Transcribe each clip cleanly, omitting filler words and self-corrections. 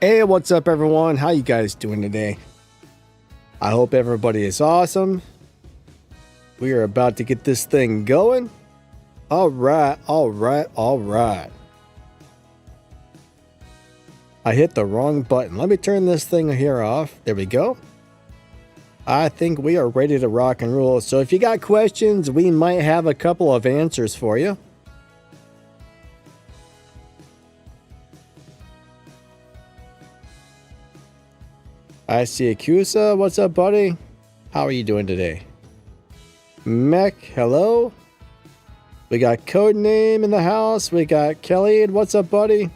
Hey, what's up everyone? How you guys doing today? I hope everybody is awesome. We are about to get this thing going. All right. I hit the wrong button. Let me turn this thing here off. There we go. I think we are ready to rock and roll. So if you got questions, we might have a couple of answers for you. I see Akusa. What's up, buddy? How are you doing today? Mech, hello. We got Codename in the house. We got Kelly. What's up, buddy?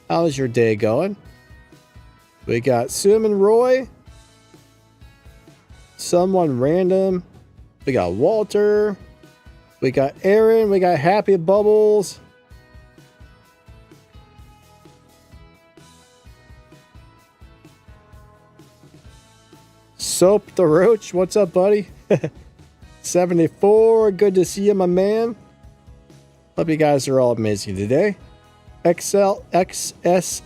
How's your day going? We got Suman Roy. Someone random. We got Walter. We got Aaron. We got Happy Bubbles. Soap the Roach, what's up, buddy? 74, good to see you, my man. Hope you guys are all amazing today. XLXSALX,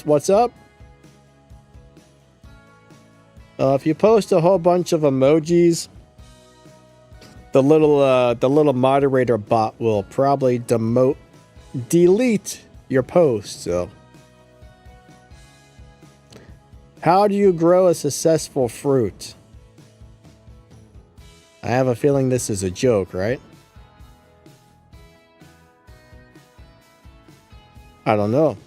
what's up? If you post a whole bunch of emojis, the little moderator bot will probably delete your post. So, how do you grow a successful fruit? I have a feeling this is a joke, right? I don't know.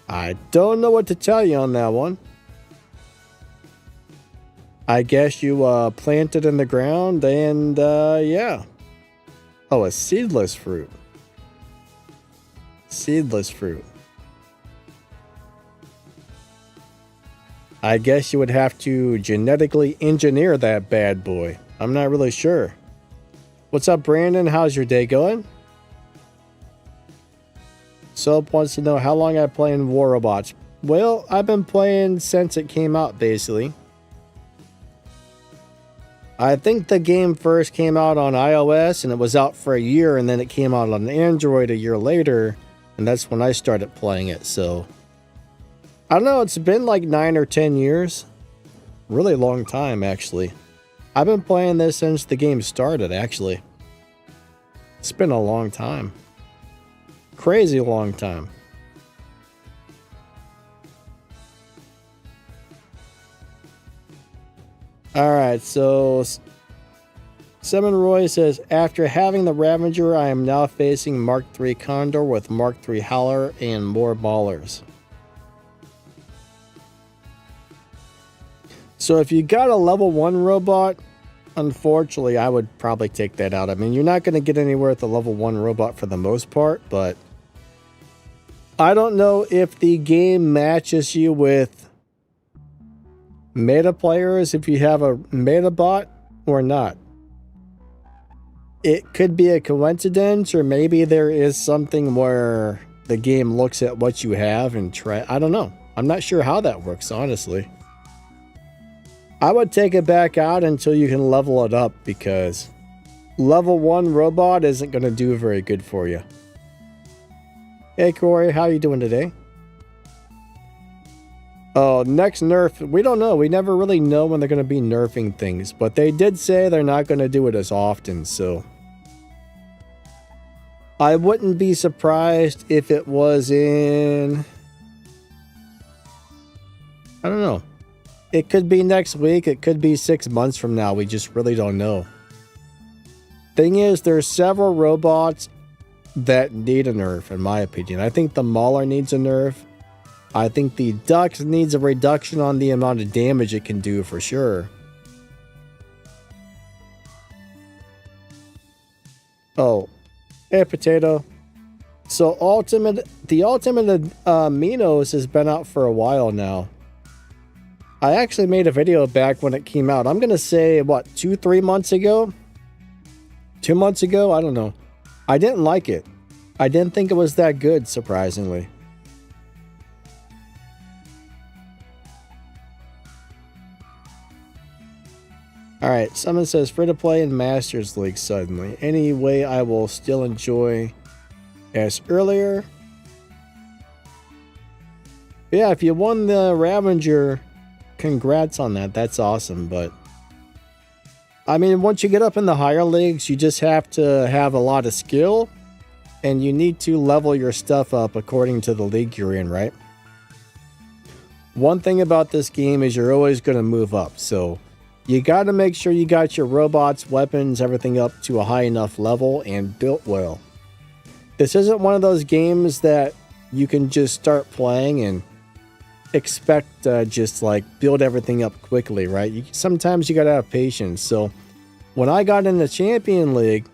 I don't know what to tell you on that one. I guess you plant it in the ground and yeah. Oh, a seedless fruit. Seedless fruit. I guess you would have to genetically engineer that bad boy. I'm not really sure. What's up, Brandon? How's your day going? Soap wants to know how long I've been playing War Robots. Well, I've been playing since it came out, basically. I think the game first came out on iOS, and it was out for a year, and then it came out on Android a year later, and that's when I started playing it, so... I don't know, it's been like 9 or 10 years. Really long time, actually. I've been playing this since the game started, actually. It's been a long time. Crazy long time. Alright, so... Simon Roy says, after having the Ravager, I am now facing Mark III Condor with Mark III Howler and more ballers. So if you got a level 1 robot, unfortunately, I would probably take that out. I mean, you're not going to get anywhere with a level 1 robot for the most part, but I don't know if the game matches you with meta players if you have a meta bot or not. It could be a coincidence, or maybe there is something where the game looks at what you have and try. I don't know. I'm not sure how that works, honestly. I would take it back out until you can level it up, because level 1 robot isn't going to do very good for you. Hey Corey, how you doing today? Oh, next nerf, we don't know. We never really know when they're going to be nerfing things, but they did say they're not going to do it as often, so... I wouldn't be surprised if it was in... I don't know. It could be next week, it could be 6 months from now, we just really don't know. Thing is, there's several robots that need a nerf, in my opinion. I think the Mauler needs a nerf. I think the Dux needs a reduction on the amount of damage it can do, for sure. Oh, hey Potato. So the Ultimate Minos has been out for a while now. I actually made a video back when it came out. I'm going to say, what, 2-3 months ago? 2 months ago? I don't know. I didn't like it. I didn't think it was that good, surprisingly. Alright, someone says free to play in Masters League suddenly. Any way I will still enjoy as earlier? Yeah, if you won the Ravager, congrats on that. That's awesome. But I mean, once you get up in the higher leagues, you just have to have a lot of skill, and you need to level your stuff up according to the league you're in, right? One thing about this game is you're always going to move up, so you got to make sure you got your robots, weapons, everything up to a high enough level and built well. This isn't one of those games that you can just start playing and expect just like build everything up quickly, right? Sometimes you got to have patience. So when I got in the Champion League,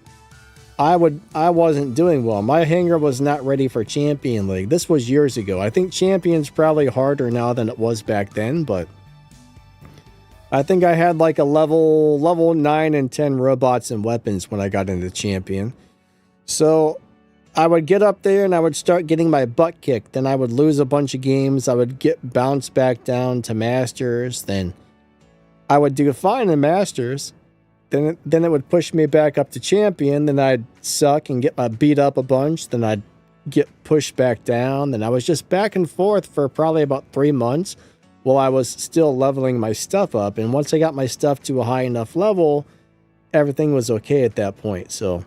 I wasn't doing well. My hangar was not ready for Champion League. This was years ago. I think Champion's probably harder now than it was back then, but I think I had like a level 9 and 10 robots and weapons when I got into Champion. So I would get up there and I would start getting my butt kicked. Then I would lose a bunch of games. I would get bounced back down to Masters. Then I would do fine in Masters. Then it would push me back up to Champion. Then I'd suck and get my beat up a bunch. Then I'd get pushed back down. Then I was just back and forth for probably about 3 months while I was still leveling my stuff up. And once I got my stuff to a high enough level, everything was okay at that point. So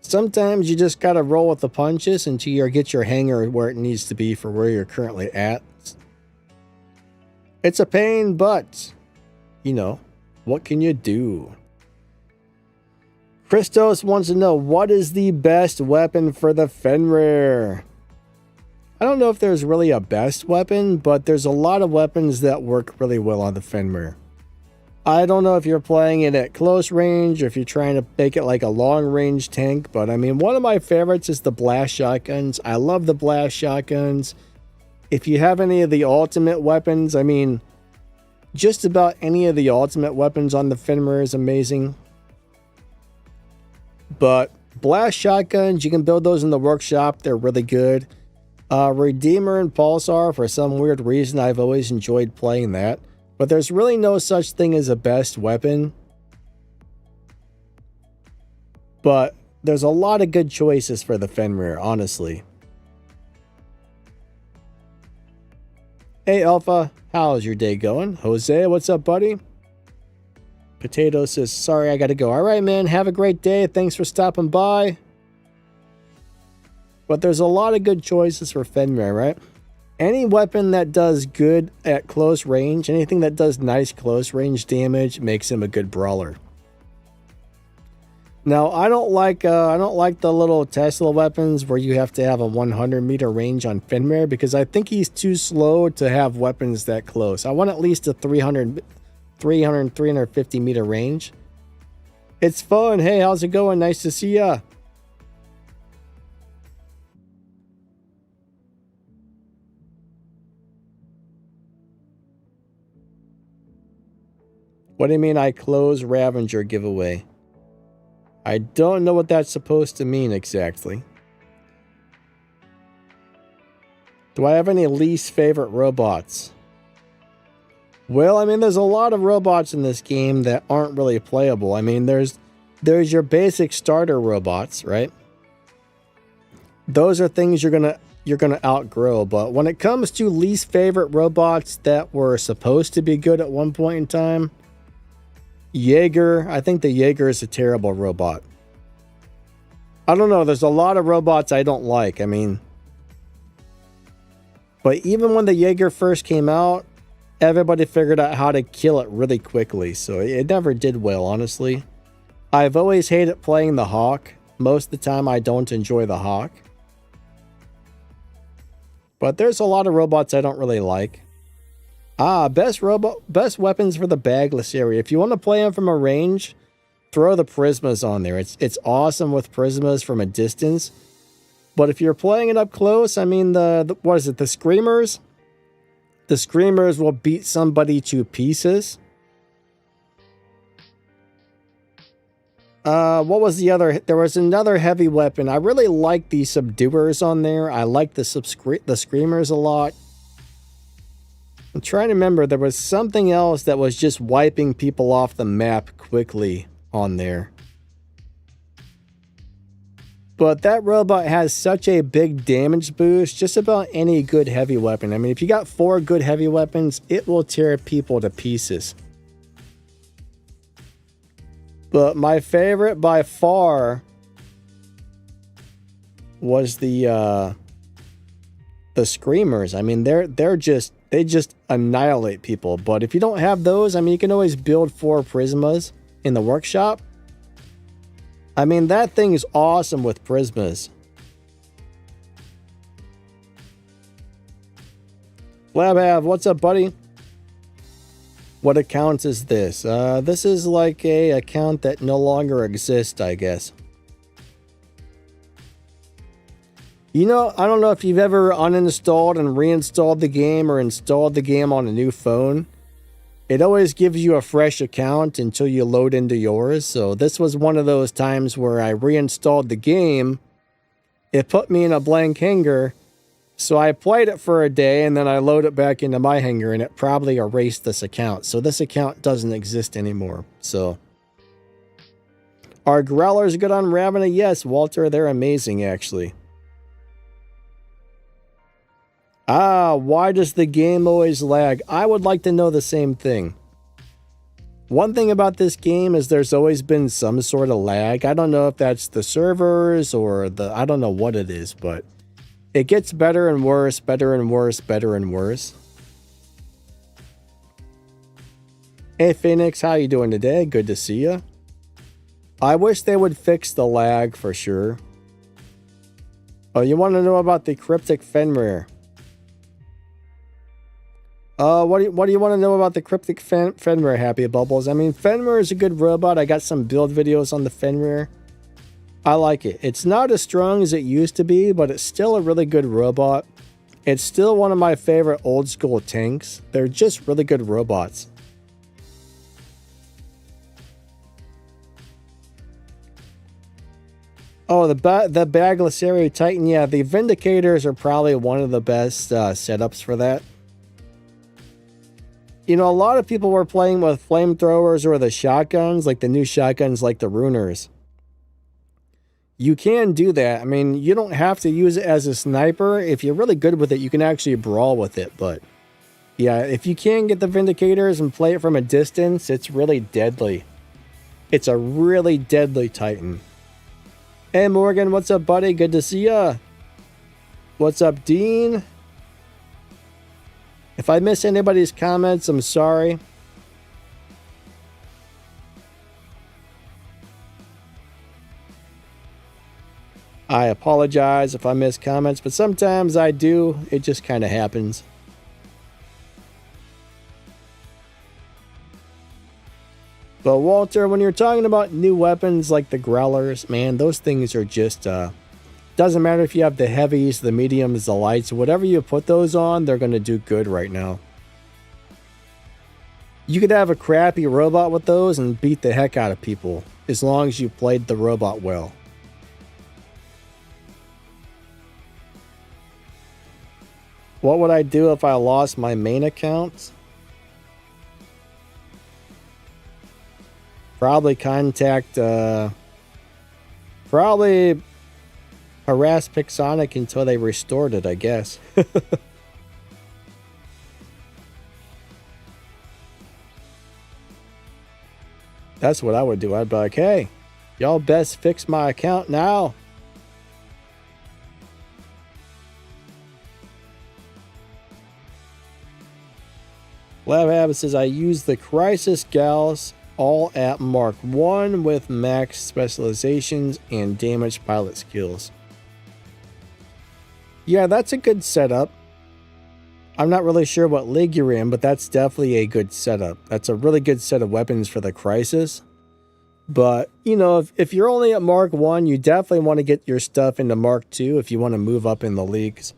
sometimes you just got to roll with the punches until you get your hangar where it needs to be for where you're currently at. It's a pain, but, you know, what can you do? Christos wants to know, what is the best weapon for the Fenrir? I don't know if there's really a best weapon, but there's a lot of weapons that work really well on the Fenrir. I don't know if you're playing it at close range or if you're trying to make it like a long range tank, but I mean, one of my favorites is the blast shotguns. I love the blast shotguns. If you have any of the ultimate weapons, I mean, just about any of the ultimate weapons on the Fenrir is amazing. But blast shotguns, you can build those in the workshop. They're really good. Redeemer and Pulsar, for some weird reason, I've always enjoyed playing that. But there's really no such thing as a best weapon. But there's a lot of good choices for the Fenrir, honestly. Hey Alpha, how's your day going? Jose, what's up, buddy? Potato says, sorry, I gotta go. All right, man, have a great day. Thanks for stopping by. But there's a lot of good choices for Fenrir, right? Any weapon that does good at close range, anything that does nice close range damage makes him a good brawler. Now, I don't like the little Tesla weapons where you have to have a 100-meter range on Fenrir because I think he's too slow to have weapons that close. I want at least a 350-meter range. It's fun. Hey, how's it going? Nice to see ya. What do you mean I close Ravager giveaway? I don't know what that's supposed to mean exactly. Do I have any least favorite robots? Well, I mean, there's a lot of robots in this game that aren't really playable. I mean, there's your basic starter robots, right? Those are things you're gonna outgrow. But when it comes to least favorite robots that were supposed to be good at one point in time, Jaeger, I think the Jaeger is a terrible robot. I don't know, there's a lot of robots I don't like. I mean, but even when the Jaeger first came out, everybody figured out how to kill it really quickly, so it never did well, honestly. I've always hated playing the Hawk. Most of the time I don't enjoy the Hawk. But there's a lot of robots I don't really like. Best weapons for the bagless area. If you want to play them from a range, throw the Prismas on there. It's awesome with Prismas from a distance. But if you're playing it up close, I mean, what is it, the Screamers? The Screamers will beat somebody to pieces. What was the other? There was another heavy weapon. I really like the Subduers on there. I like the Screamers a lot. I'm trying to remember, there was something else that was just wiping people off the map quickly on there. But that robot has such a big damage boost, just about any good heavy weapon. I mean, if you got 4 good heavy weapons, it will tear people to pieces. But my favorite by far was the screamers. I mean, they just annihilate people. But if you don't have those, I mean, you can always build 4 prismas in the workshop. I mean, that thing is awesome with prismas. Flabhab, what's up, buddy? What account is this? This is like a account that no longer exists, I guess. You know, I don't know if you've ever uninstalled and reinstalled the game or installed the game on a new phone. It always gives you a fresh account until you load into yours. So this was one of those times where I reinstalled the game. It put me in a blank hangar. So I played it for a day and then I load it back into my hangar and it probably erased this account. So this account doesn't exist anymore. So are growlers good on Ravena? Yes, Walter, they're amazing actually. Why does the game always lag? I would like to know the same thing. One thing about this game is there's always been some sort of lag. I don't know if that's the servers or I don't know what it is, but it gets better and worse, better and worse, better and worse. Hey Phoenix, how you doing today? Good to see you. I wish they would fix the lag for sure. Oh, you want to know about the cryptic Fenrir? What do you want to know about the cryptic Fenrir, Happy Bubbles? I mean, Fenrir is a good robot. I got some build videos on the Fenrir. I like it. It's not as strong as it used to be, but it's still a really good robot. It's still one of my favorite old school tanks. They're just really good robots. Oh, the Baglassari Titan. Yeah, the Vindicators are probably one of the best setups for that. You know, a lot of people were playing with flamethrowers or the shotguns, like the new shotguns like the Runers. You can do that. I mean, you don't have to use it as a sniper. If you're really good with it, you can actually brawl with it. But yeah, if you can get the Vindicators and play it from a distance, it's really deadly. It's a really deadly Titan. Hey Morgan, what's up, buddy? Good to see ya. What's up, Dean? If I miss anybody's comments, I'm sorry. I apologize if I miss comments, but sometimes I do. It just kind of happens. But Walter, when you're talking about new weapons like the Growlers, man, those things are just... doesn't matter if you have the heavies, the mediums, the lights, whatever you put those on, they're going to do good right now. You could have a crappy robot with those and beat the heck out of people, as long as you played the robot well. What would I do if I lost my main account? Probably contact, probably harass Pixonic until they restored it, I guess. That's what I would do. I'd be like, hey, y'all best fix my account now. Lab Habit says, I use the Crisis Gals all at Mark 1 with max specializations and damaged pilot skills. Yeah, that's a good setup. I'm not really sure what league you're in, but that's definitely a good setup. That's a really good set of weapons for the Crisis. But, you know, if you're only at Mark 1, you definitely want to get your stuff into Mark 2 if you want to move up in the leagues.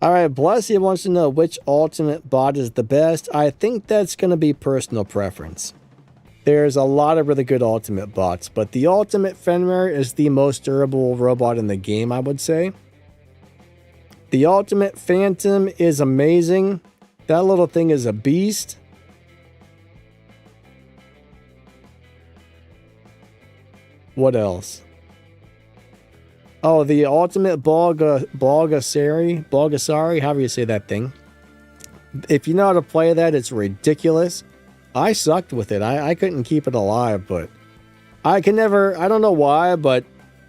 Alright, Blessy wants to know which ultimate bot is the best. I think that's going to be personal preference. There's a lot of really good ultimate bots, but the ultimate Fenrir is the most durable robot in the game, I would say. The ultimate Phantom is amazing. That little thing is a beast. What else? Oh, the ultimate Bulgasari, however you say that thing. If you know how to play that, it's ridiculous. I sucked with it. I couldn't keep it alive, but I can never, I don't know why, but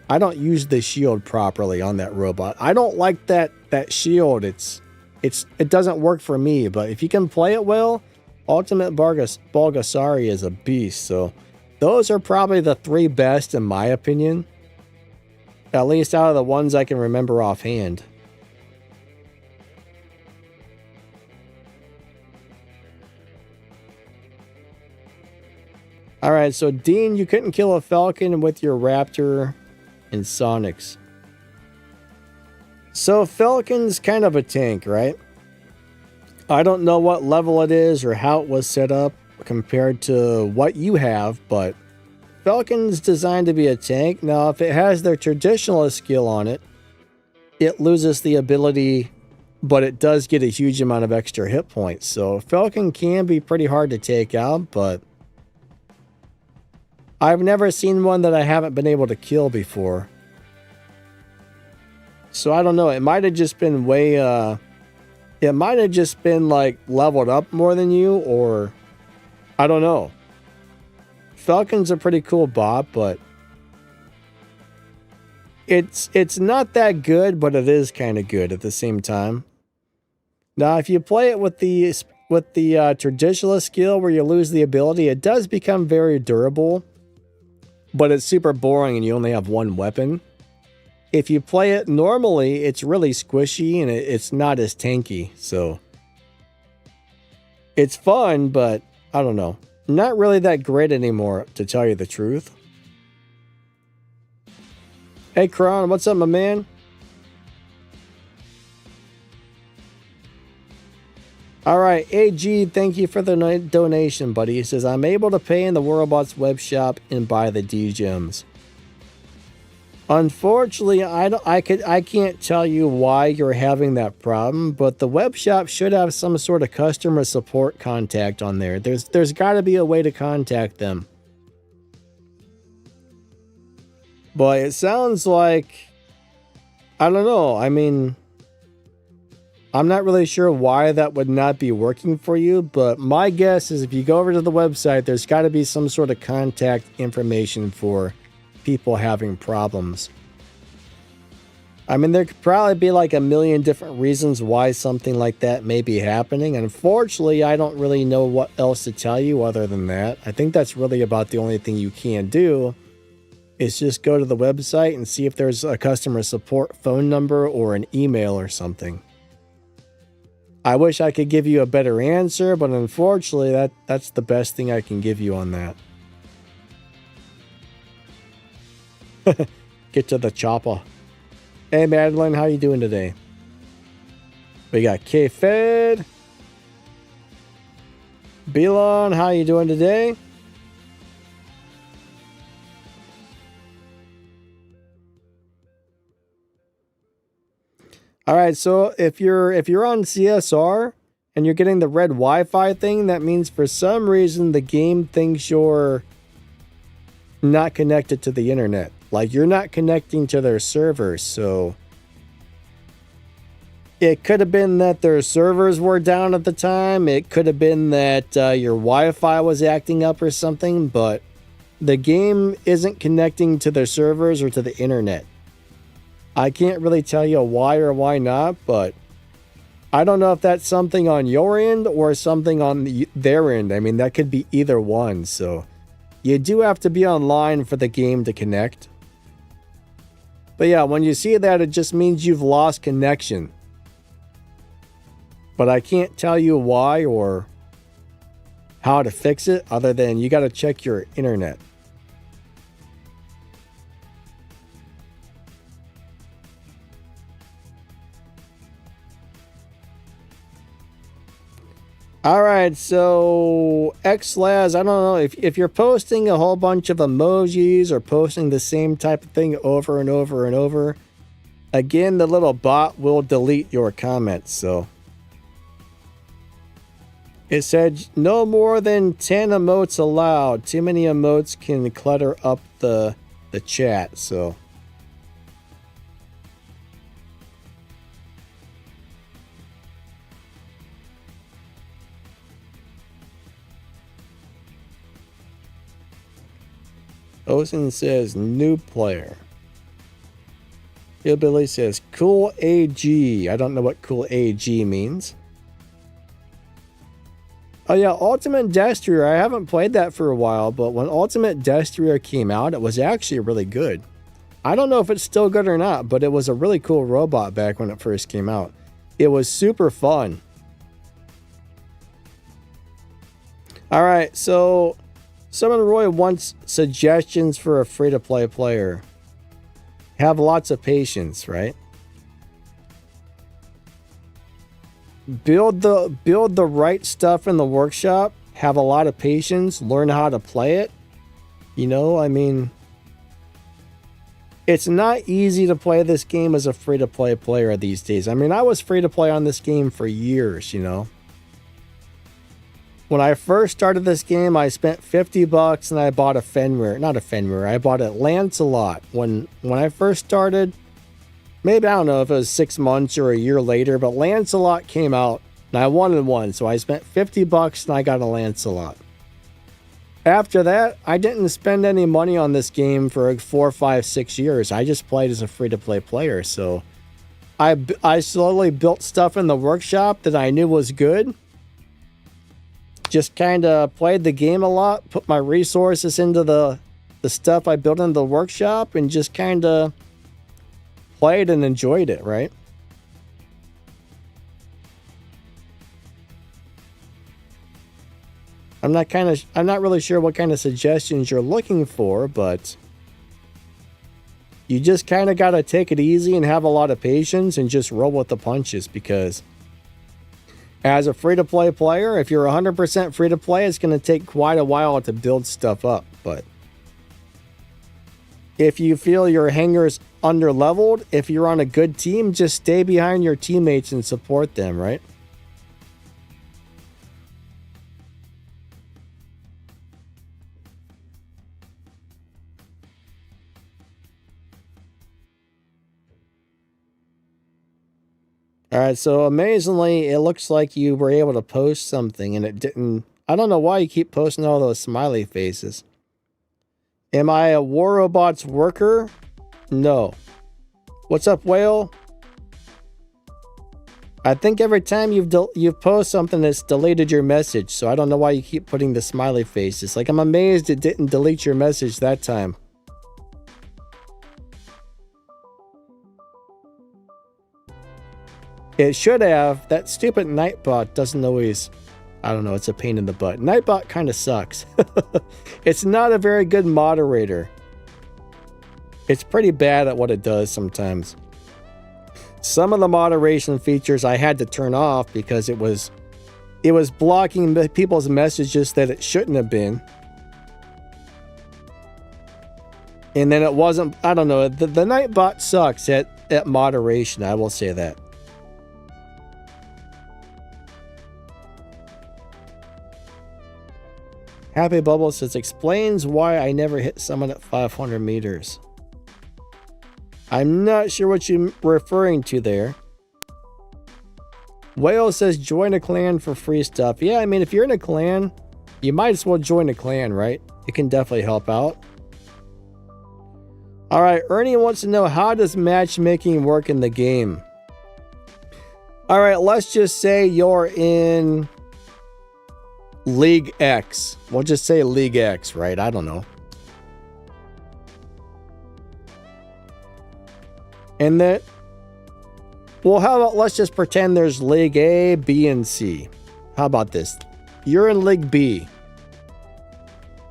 I don't use the shield properly on that robot. I don't like that shield. It doesn't work for me, but if you can play it well, Ultimate Bulgasari is a beast. So those are probably the 3 best in my opinion. At least out of the ones I can remember offhand. Alright, so Dean, you couldn't kill a Falcon with your Raptor and Sonics. So Falcon's kind of a tank, right? I don't know what level it is or how it was set up compared to what you have, but Falcon's designed to be a tank. Now, if it has their traditionalist skill on it, it loses the ability, but it does get a huge amount of extra hit points. So Falcon can be pretty hard to take out, but I've never seen one that I haven't been able to kill before. So I don't know. It might have just been way, it might have just been like leveled up more than you, or I don't know. Falcon's a pretty cool bot, but it's not that good, but it is kind of good at the same time. Now, if you play it with the traditionalist skill where you lose the ability, it does become very durable, but it's super boring and you only have one weapon. If you play it normally, it's really squishy and it's not as tanky, so it's fun, but I don't know. Not really that great anymore, to tell you the truth. Hey, Kron, what's up, my man? All right, AG, thank you for the donation, buddy. He says, I'm able to pay in the Worldbots web shop and buy the D-Gems. Unfortunately, I can't tell you why you're having that problem, but the web shop should have some sort of customer support contact on there. There's got to be a way to contact them. But it sounds like, I don't know. I mean, I'm not really sure why that would not be working for you, but my guess is if you go over to the website, there's got to be some sort of contact information for people having problems. I mean, there could probably be like a million different reasons why something like that may be happening. Unfortunately, I don't really know what else to tell you other than that. I think that's really about the only thing you can do is just go to the website and see if there's a customer support phone number or an email or something. I wish I could give you a better answer, but unfortunately, that's the best thing I can give you on that. Get to the chopper. Hey, Madeline, how you doing today? We got K-Fed. Belon, how you doing today? All right, so if you're on CSR and you're getting the red Wi-Fi thing, that means for some reason the game thinks you're not connected to the internet. Like you're not connecting to their servers, so it could have been that their servers were down at the time. It could have been that your Wi-Fi was acting up or something, but the game isn't connecting to their servers or to the internet. I can't really tell you why or why not, but I don't know if that's something on your end or something on their end. I mean, that could be either one, so you do have to be online for the game to connect. But yeah, when you see that, it just means you've lost connection. But I can't tell you why or how to fix it other than you got to check your internet. All right, so XLaz, I don't know if you're posting a whole bunch of emojis or posting the same type of thing over and over and over, again, the little bot will delete your comments. So it said no more than 10 emotes allowed. Too many emotes can clutter up the the chat, so. Ocean says new player. Hillbilly says cool AG. I don't know what cool AG means. Oh yeah, Ultimate Destroyer. I haven't played that for a while, but when Ultimate Destroyer came out, it was actually really good. I don't know if it's still good or not, but it was a really cool robot back when it first came out. It was super fun. Alright, so Summon Roy wants suggestions for a free-to-play player. Have lots of patience, right? Build the right stuff in the workshop. Have a lot of patience. Learn how to play it. You know, I mean, it's not easy to play this game as a free-to-play player these days. I mean, I was free-to-play on this game for years, you know. When I first started this game, I spent $50 and I bought a Fenrir. Not a Fenrir. I bought a Lancelot. When I first started, maybe, I don't know if it was 6 months or a year later, but Lancelot came out and I wanted one. So I spent $50 and I got a Lancelot. After that, I didn't spend any money on this game for 4, 5, 6 years. I just played as a free-to-play player. So I slowly built stuff in the workshop that I knew was good. Just kind of played the game a lot, put my resources into the stuff I built in the workshop, and just kind of played and enjoyed it, right? I'm not really sure what kind of suggestions you're looking for, but you just kind of got to take it easy and have a lot of patience and just roll with the punches, because as a free-to-play player, if you're 100% free-to-play, it's going to take quite a while to build stuff up. But if you feel your hangar's under-leveled, if you're on a good team, just stay behind your teammates and support them, right? Alright, so amazingly, it looks like you were able to post something and it didn't. I don't know why you keep posting all those smiley faces. Am I a War Robots worker? No. What's up, Whale? I think every time you've posted something, it's deleted your message, so I don't know why you keep putting the smiley faces. Like, I'm amazed it didn't delete your message that time. It should have. That stupid Nightbot doesn't always... I don't know, it's a pain in the butt. Nightbot kind of sucks. It's not a very good moderator. It's pretty bad at what it does sometimes. Some of the moderation features I had to turn off because it was blocking people's messages that it shouldn't have been. And then it wasn't... I don't know. The Nightbot sucks at moderation, I will say that. Happy Bubble says, explains why I never hit someone at 500 meters. I'm not sure what you're referring to there. Whale says, join a clan for free stuff. Yeah, I mean, if you're in a clan, you might as well join a clan, right? It can definitely help out. Alright, Ernie wants to know, how does matchmaking work in the game? Alright, let's just say you're in League X. We'll just say League X, right? I don't know. And that... Well, how about let's just pretend there's League A, B, and C. How about this? You're in League B.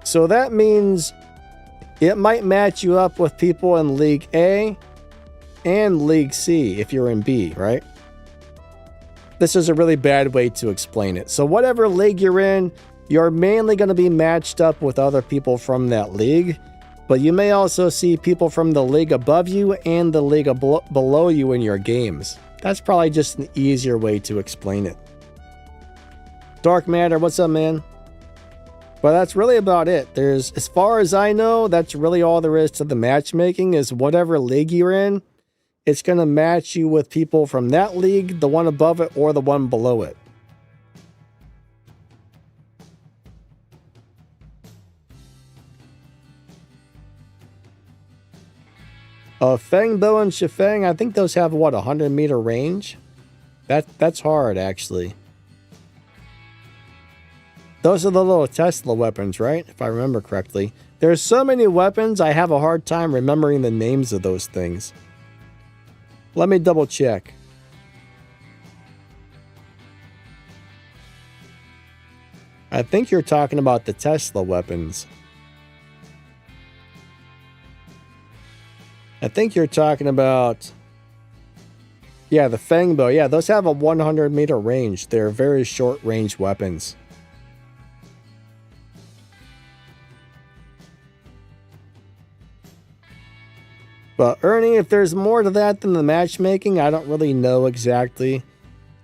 So that means it might match you up with people in League A and League C if you're in B, right? This is a really bad way to explain it. So whatever league you're in, you're mainly going to be matched up with other people from that league. But you may also see people from the league above you and the league below you in your games. That's probably just an easier way to explain it. Dark Matter, what's up, man? But that's really about it. There's, as far as I know, that's really all there is to the matchmaking. Is whatever league you're in, it's going to match you with people from that league, the one above it, or the one below it. Feng Bo and Shifeng, I think those have, what, 100-meter range? That's hard, actually. Those are the little Tesla weapons, right? If I remember correctly. There's so many weapons, I have a hard time remembering the names of those things. Let me double check. I think you're talking about the Tesla weapons. I think you're talking about... Yeah, the Feng Bo. Yeah, those have a 100-meter range. They're very short-range weapons. But Ernie, if there's more to that than the matchmaking, I don't really know exactly.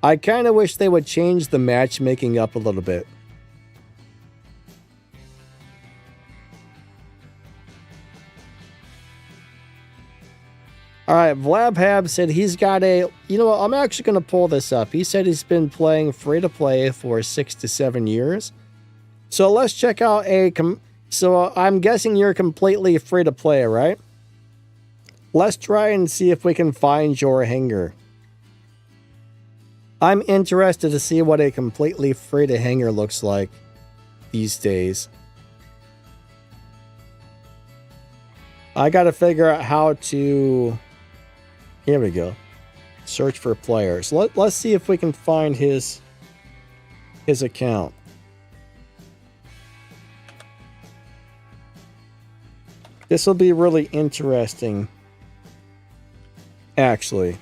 I kind of wish they would change the matchmaking up a little bit. Alright, Vlabhab said he's got a... You know what, I'm actually going to pull this up. He said he's been playing free-to-play for 6 to 7 years. So let's check out a... So I'm guessing you're completely free-to-play, right? Let's try and see if we can find your hangar. I'm interested to see what a completely free-to-hangar looks like these days. I got to figure out how to... Here we go. Search for players. Let's see if we can find his account. This will be really interesting, actually.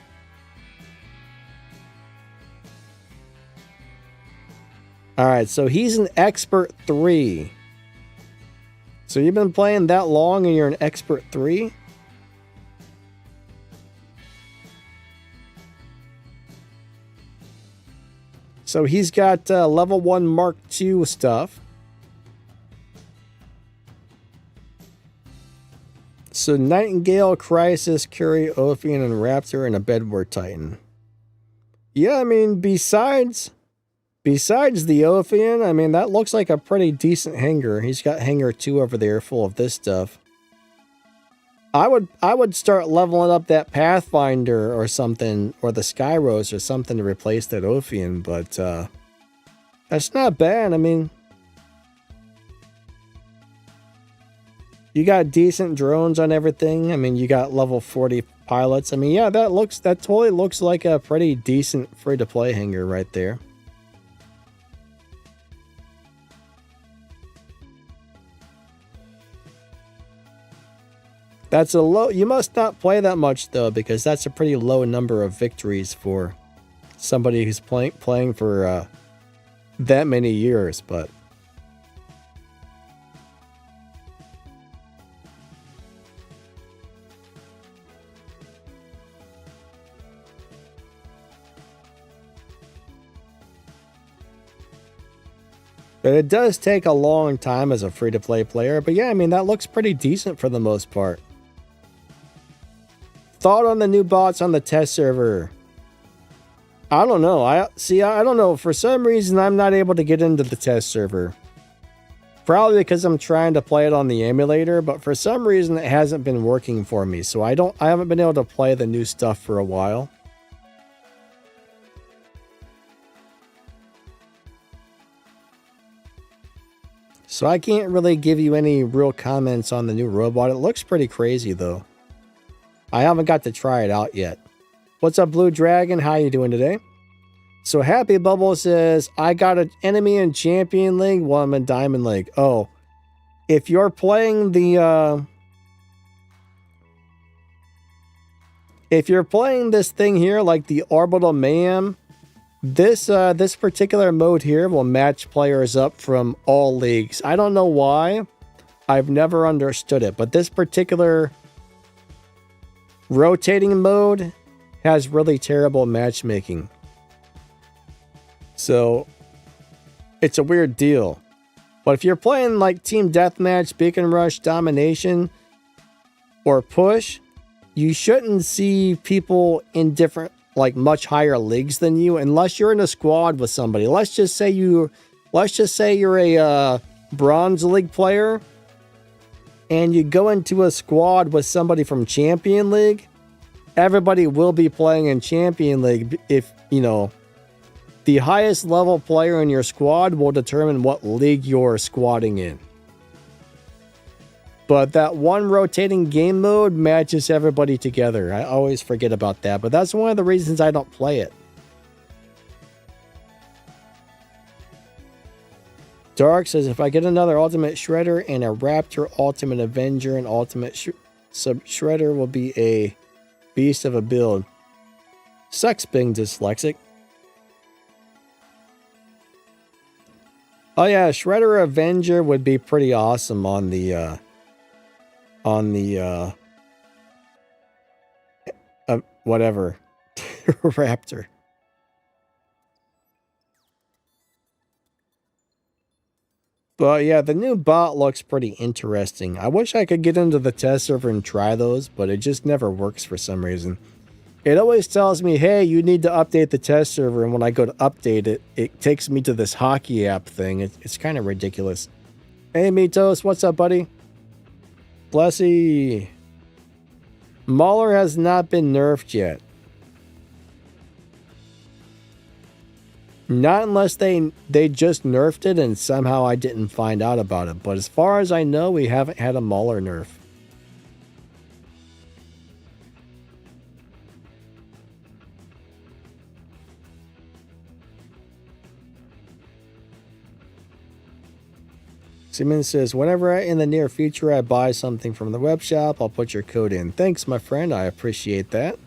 Alright, so he's an expert 3. So you've been playing that long and you're an expert 3? So he's got level 1 Mark II stuff. So Nightingale, Crisis, Curie, Ophion, and Raptor, and a Bedwar Titan. Yeah, I mean, besides the Ophion, I mean, that looks like a pretty decent hangar. He's got hangar 2 over there full of this stuff. I would start leveling up that Pathfinder or something, or the Skyrose or something to replace that Ophion, but that's not bad. I mean, you got decent drones on everything. I mean, you got level 40 pilots. I mean, yeah, that totally looks like a pretty decent free-to-play hangar right there. That's a low... You must not play that much, though, because that's a pretty low number of victories for somebody who's playing for that many years, but... But it does take a long time as a free-to-play player. But yeah, I mean, that looks pretty decent for the most part. Thought on the new bots on the test server. I don't know. I don't know. For some reason, I'm not able to get into the test server. Probably because I'm trying to play it on the emulator, but for some reason, it hasn't been working for me. So I haven't been able to play the new stuff for a while. So I can't really give you any real comments on the new robot. It looks pretty crazy, though. I haven't got to try it out yet. What's up, Blue Dragon? How you doing today? So Happy Bubble says, I got an enemy in Champion League, well, I'm in Diamond League. Oh, if you're playing the... if you're playing this thing here, like the Orbital Mayhem, this particular mode here will match players up from all leagues. I don't know why. I've never understood it, but this particular rotating mode has really terrible matchmaking. So it's a weird deal. But if you're playing like Team Deathmatch, Beacon Rush, Domination, or Push, you shouldn't see people in different, like much higher leagues than you, unless you're in a squad with somebody. Let's just say you're a Bronze League player, and you go into a squad with somebody from Champion League. Everybody will be playing in Champion League. If, you know, the highest level player in your squad will determine what league you're squatting in. But that one rotating game mode matches everybody together. I always forget about that, but that's one of the reasons I don't play it. Dark says, if I get another Ultimate Shredder and a Raptor Ultimate Avenger and Ultimate Shredder will be a beast of a build. Sucks being dyslexic. Oh yeah, Shredder Avenger would be pretty awesome on the whatever Raptor. But yeah, the new bot looks pretty interesting. I wish I could get into the test server and try those, but it just never works for some reason. It always tells me, hey, you need to update the test server, and when I go to update it, it takes me to this hockey app thing. It's kind of ridiculous. Hey, Mitos, what's up, buddy? Blessy. Mauler has not been nerfed yet. Not unless they just nerfed it and somehow I didn't find out about it. But as far as I know, we haven't had a Mauler nerf. Siemens says, whenever in the near future I buy something from the web shop, I'll put your code in. Thanks, my friend. I appreciate that.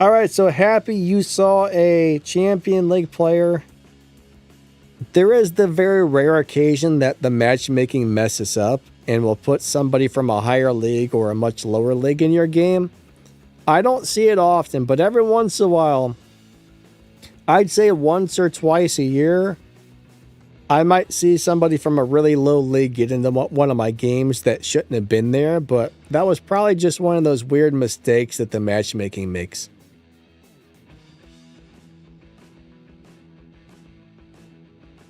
All right, so happy you saw a Champion League player. There is the very rare occasion that the matchmaking messes up and will put somebody from a higher league or a much lower league in your game. I don't see it often, but every once in a while, I'd say once or twice a year, I might see somebody from a really low league get into one of my games that shouldn't have been there, but that was probably just one of those weird mistakes that the matchmaking makes.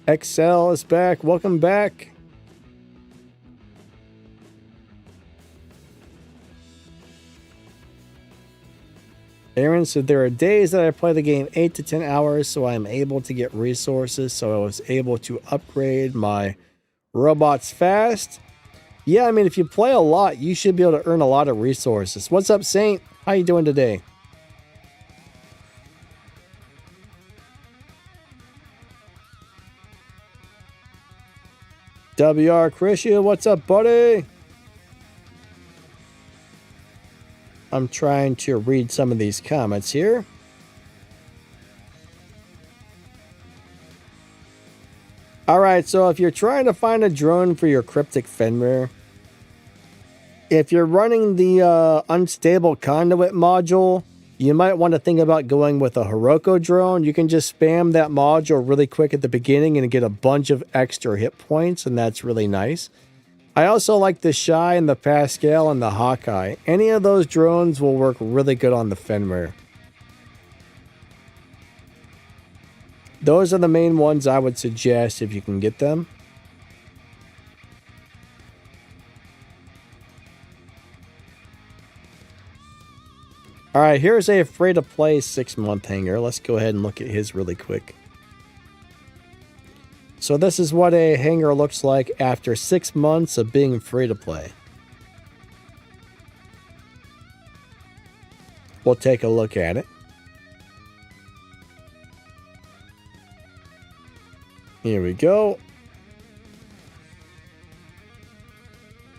XL is back. Welcome back. Aaron said, there are days that I play the game 8 to 10 hours, so I am able to get resources, so I was able to upgrade my robots fast. Yeah, I mean, if you play a lot, you should be able to earn a lot of resources. What's up, Saint? How you doing today? WR Chrisia, what's up, buddy? I'm trying to read some of these comments here. All right, so if you're trying to find a drone for your cryptic Fenrir, if you're running the unstable conduit module, you might want to think about going with a Hiroko drone. You can just spam that module really quick at the beginning and get a bunch of extra hit points, and that's really nice. I also like the Shy and the Pascal and the Hawkeye. Any of those drones will work really good on the Fenrir. Those are the main ones I would suggest if you can get them. All right, here's a free-to-play 6-month hanger. Let's go ahead and look at his really quick. So this is what a hanger looks like after 6 months of being free-to-play. We'll take a look at it. Here we go.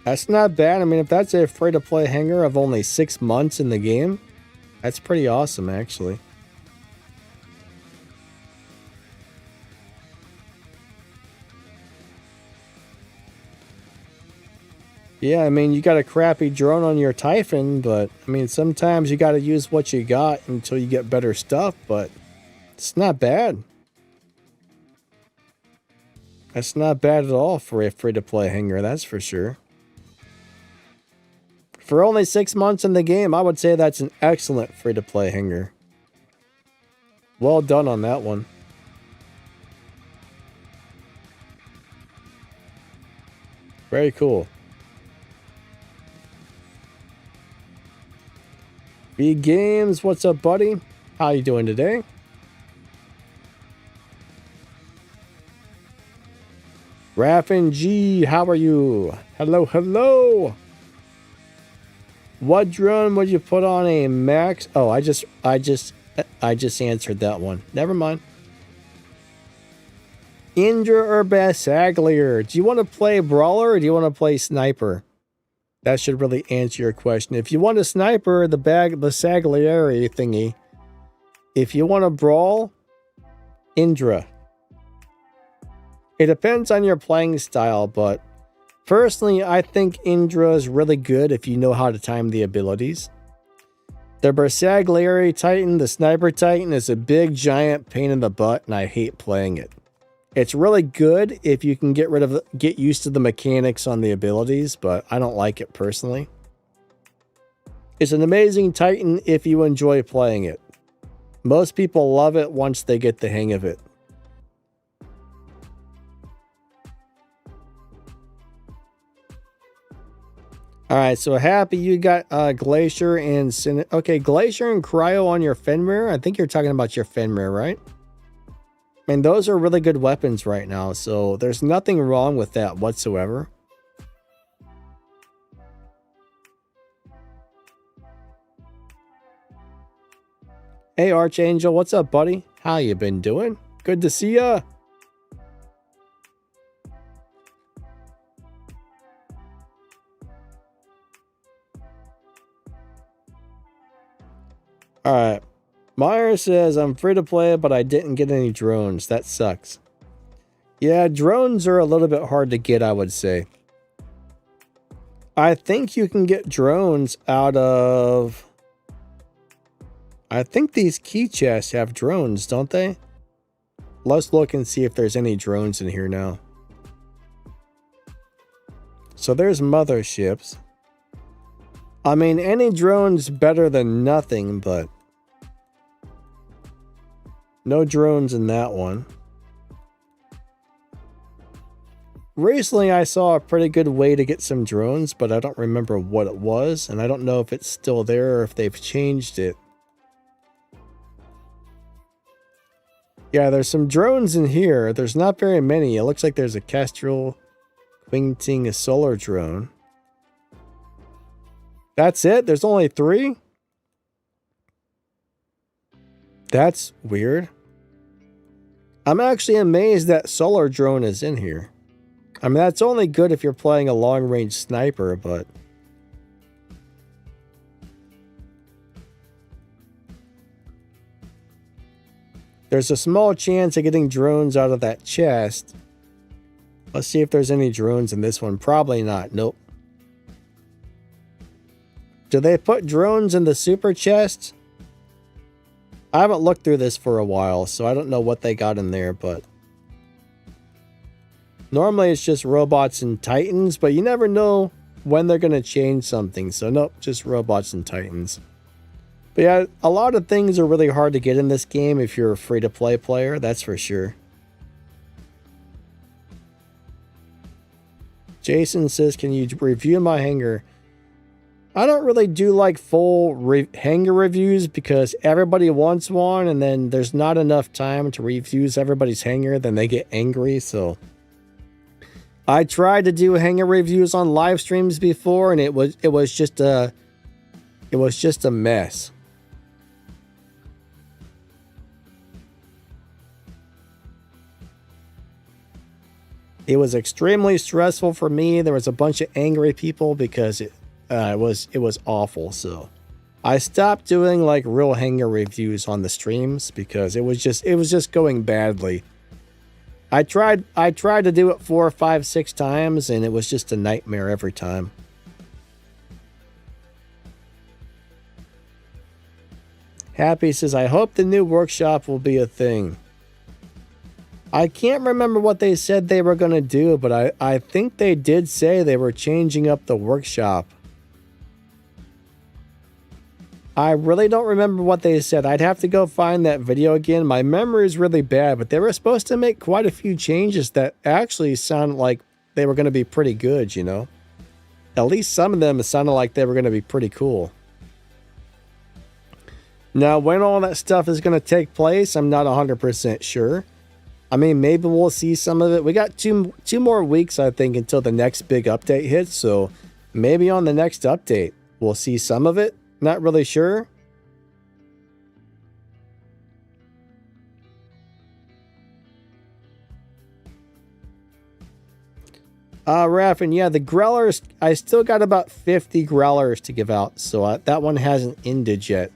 That's not bad. I mean, if that's a free-to-play hanger of only 6 months in the game, that's pretty awesome, actually. Yeah, I mean, you got a crappy drone on your Typhon, but, I mean, sometimes you got to use what you got until you get better stuff, but it's not bad. That's not bad at all for a free-to-play hangar, that's for sure. For only 6 months in the game, I would say that's an excellent free-to-play hangar. Well done on that one. Very cool. B Games, what's up, buddy? How you doing today? Raffin G, how are you? Hello, hello. What drone would you put on a max? Oh, I just answered that one. Never mind. Indra or Basaglier? Do you want to play Brawler or do you want to play Sniper? That should really answer your question. If you want a Sniper, the Basaglieri thingy. If you want to Brawl, Indra. It depends on your playing style, but personally, I think Indra is really good if you know how to time the abilities. The Bersaglieri Titan, the Sniper Titan, is a big giant pain in the butt, and I hate playing it. It's really good if you can get used to the mechanics on the abilities, but I don't like it personally. It's an amazing Titan if you enjoy playing it. Most people love it once they get the hang of it. Alright, so happy you got Glacier and okay, Glacier and Cryo on your Fenrir. I think you're talking about your Fenrir, right? I mean, those are really good weapons right now, so there's nothing wrong with that whatsoever. Hey Archangel, what's up, buddy? How you been doing? Good to see ya. Alright. Meyer says, I'm free to play, but I didn't get any drones. That sucks. Yeah, drones are a little bit hard to get, I would say. I think you can get drones out of... I think these key chests have drones, don't they? Let's look and see if there's any drones in here now. So there's motherships. I mean, any drone's better than nothing, but... no drones in that one. Recently, I saw a pretty good way to get some drones, but I don't remember what it was, and I don't know if it's still there or if they've changed it. Yeah, there's some drones in here. There's not very many. It looks like there's a Kestrel, Wingting, a solar drone. That's it? There's only 3? That's weird. I'm actually amazed that solar drone is in here. I mean, that's only good if you're playing a long-range sniper, but... there's a small chance of getting drones out of that chest. Let's see if there's any drones in this one. Probably not. Nope. Do they put drones in the super chest? I haven't looked through this for a while, so I don't know what they got in there, but... normally it's just robots and titans, but you never know when they're going to change something. So nope, just robots and titans. But yeah, a lot of things are really hard to get in this game if you're a free-to-play player, that's for sure. Jason says, can you review my hangar? I don't really do like full hangar reviews because everybody wants one and then there's not enough time to review everybody's hangar, then they get angry, so... I tried to do hangar reviews on live streams before and it was just a mess. It was extremely stressful for me. There was a bunch of angry people because it was awful. So I stopped doing like real hangar reviews on the streams because it was just going badly. I tried to do it 4, 5, 6 times and it was just a nightmare every time. Happy says, I hope the new workshop will be a thing. I can't remember what they said they were going to do, but I think they did say they were changing up the workshop. I really don't remember what they said. I'd have to go find that video again. My memory is really bad, but they were supposed to make quite a few changes that actually sounded like they were going to be pretty good, you know? At least some of them sounded like they were going to be pretty cool. Now, when all that stuff is going to take place, I'm not 100% sure. I mean, maybe we'll see some of it. We got two more weeks, I think, until the next big update hits. So maybe on the next update, we'll see some of it. Not really sure. Raffin, yeah, the growlers, I still got about 50 growlers to give out. So that one hasn't ended yet.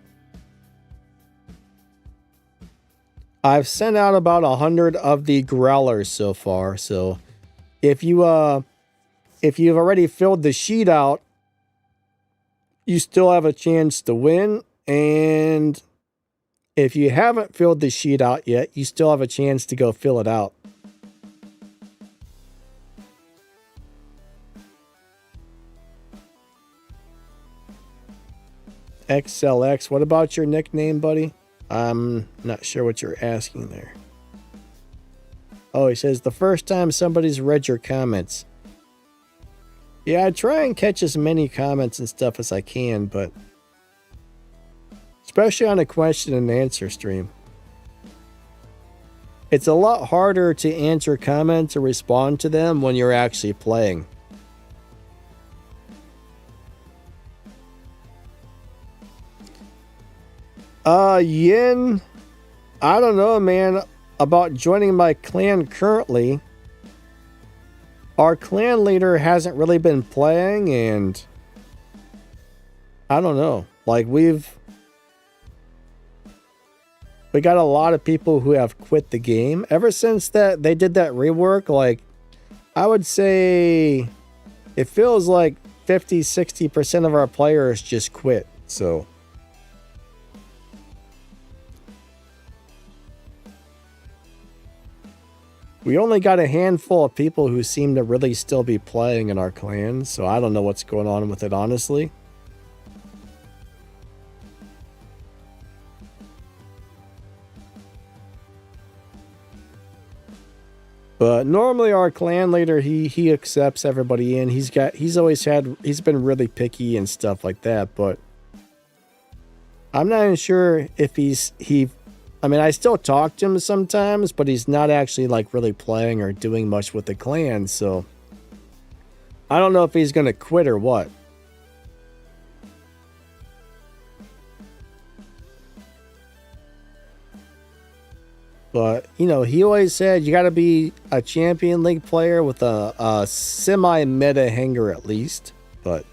I've sent out about 100 of the growlers so far. So if you've already filled the sheet out, you still have a chance to win. And if you haven't filled the sheet out yet, you still have a chance to go fill it out. XLX, what about your nickname, buddy? I'm not sure what you're asking there. Oh, he says, the first time somebody's read your comments. Yeah, I try and catch as many comments and stuff as I can, but especially on a question and answer stream. It's a lot harder to answer comments or respond to them when you're actually playing. Yin, I don't know, man, about joining my clan currently. Our clan leader hasn't really been playing, and I don't know. Like, we got a lot of people who have quit the game ever since that they did that rework. Like, I would say it feels like 50-60% of our players just quit. So we only got a handful of people who seem to really still be playing in our clan, so I don't know what's going on with it, honestly. But normally our clan leader, he accepts everybody in. He's been really picky and stuff like that, but I'm not even sure if I mean, I still talk to him sometimes, but he's not actually like really playing or doing much with the clan, so I don't know if he's going to quit or what. But, you know, he always said you got to be a Champion League player with a semi-meta hanger at least, but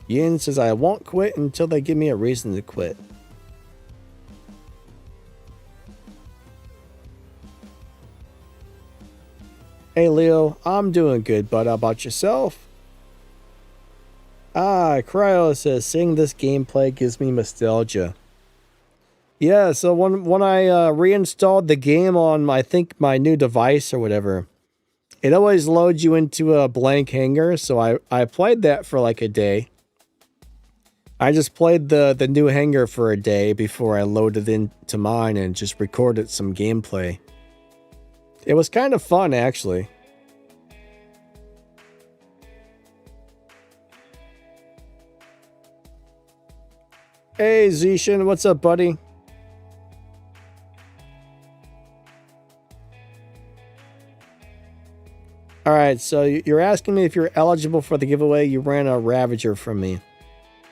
Yin says, I won't quit until they give me a reason to quit. Hey, Leo, I'm doing good, bud. How about yourself? Cryo says, seeing this gameplay gives me nostalgia. Yeah, so when I reinstalled the game on, I think, my new device or whatever, it always loads you into a blank hangar, so I played that for like a day. I just played the new hangar for a day before I loaded into mine and just recorded some gameplay. It was kind of fun, actually. Hey, Zishan, what's up, buddy? Alright, so you're asking me if you're eligible for the giveaway. You ran a Ravager from me.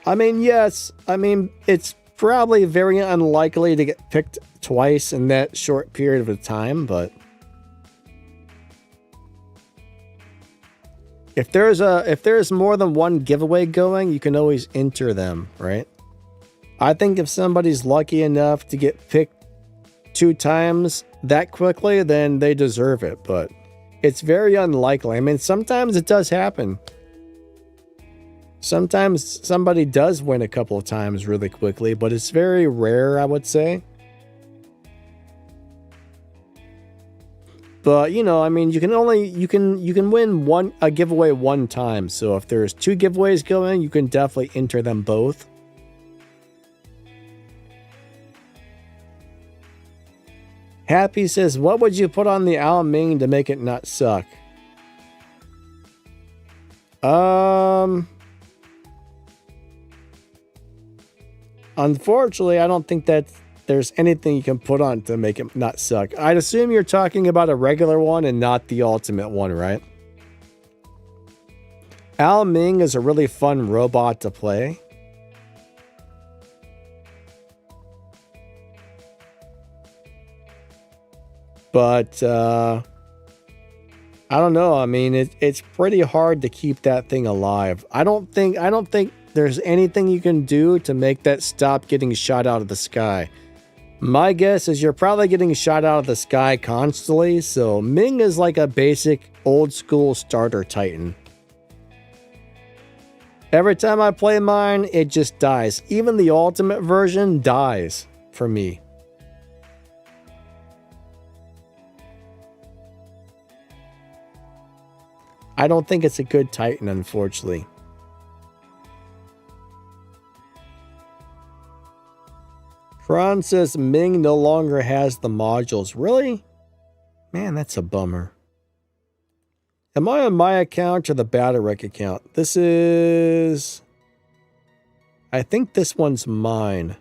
I mean, yes. I mean, it's probably very unlikely to get picked twice in that short period of time, but if there's more than one giveaway going, you can always enter them, right? I think if somebody's lucky enough to get picked 2 times that quickly, then they deserve it, but it's very unlikely. I mean, sometimes it does happen. Sometimes somebody does win a couple of times really quickly, but it's very rare, I would say. But, you know, I mean, you can win a giveaway one time. So if there's 2 giveaways going, you can definitely enter them both. Happy says, what would you put on the Al Ming to make it not suck? Unfortunately, I don't think that there's anything you can put on to make it not suck. I'd assume you're talking about a regular one and not the ultimate one, right? Al Ming is a really fun robot to play. But, I don't know. I mean, it's pretty hard to keep that thing alive. I don't think there's anything you can do to make that stop getting shot out of the sky. My guess is you're probably getting shot out of the sky constantly, so Ming is like a basic old school starter Titan. Every time I play mine, it just dies. Even the ultimate version dies for me. I don't think it's a good Titan, unfortunately. Kron says Ming no longer has the modules. Really? Man, that's a bummer. Am I on my account or the Battlerek account? This is... I think this one's mine.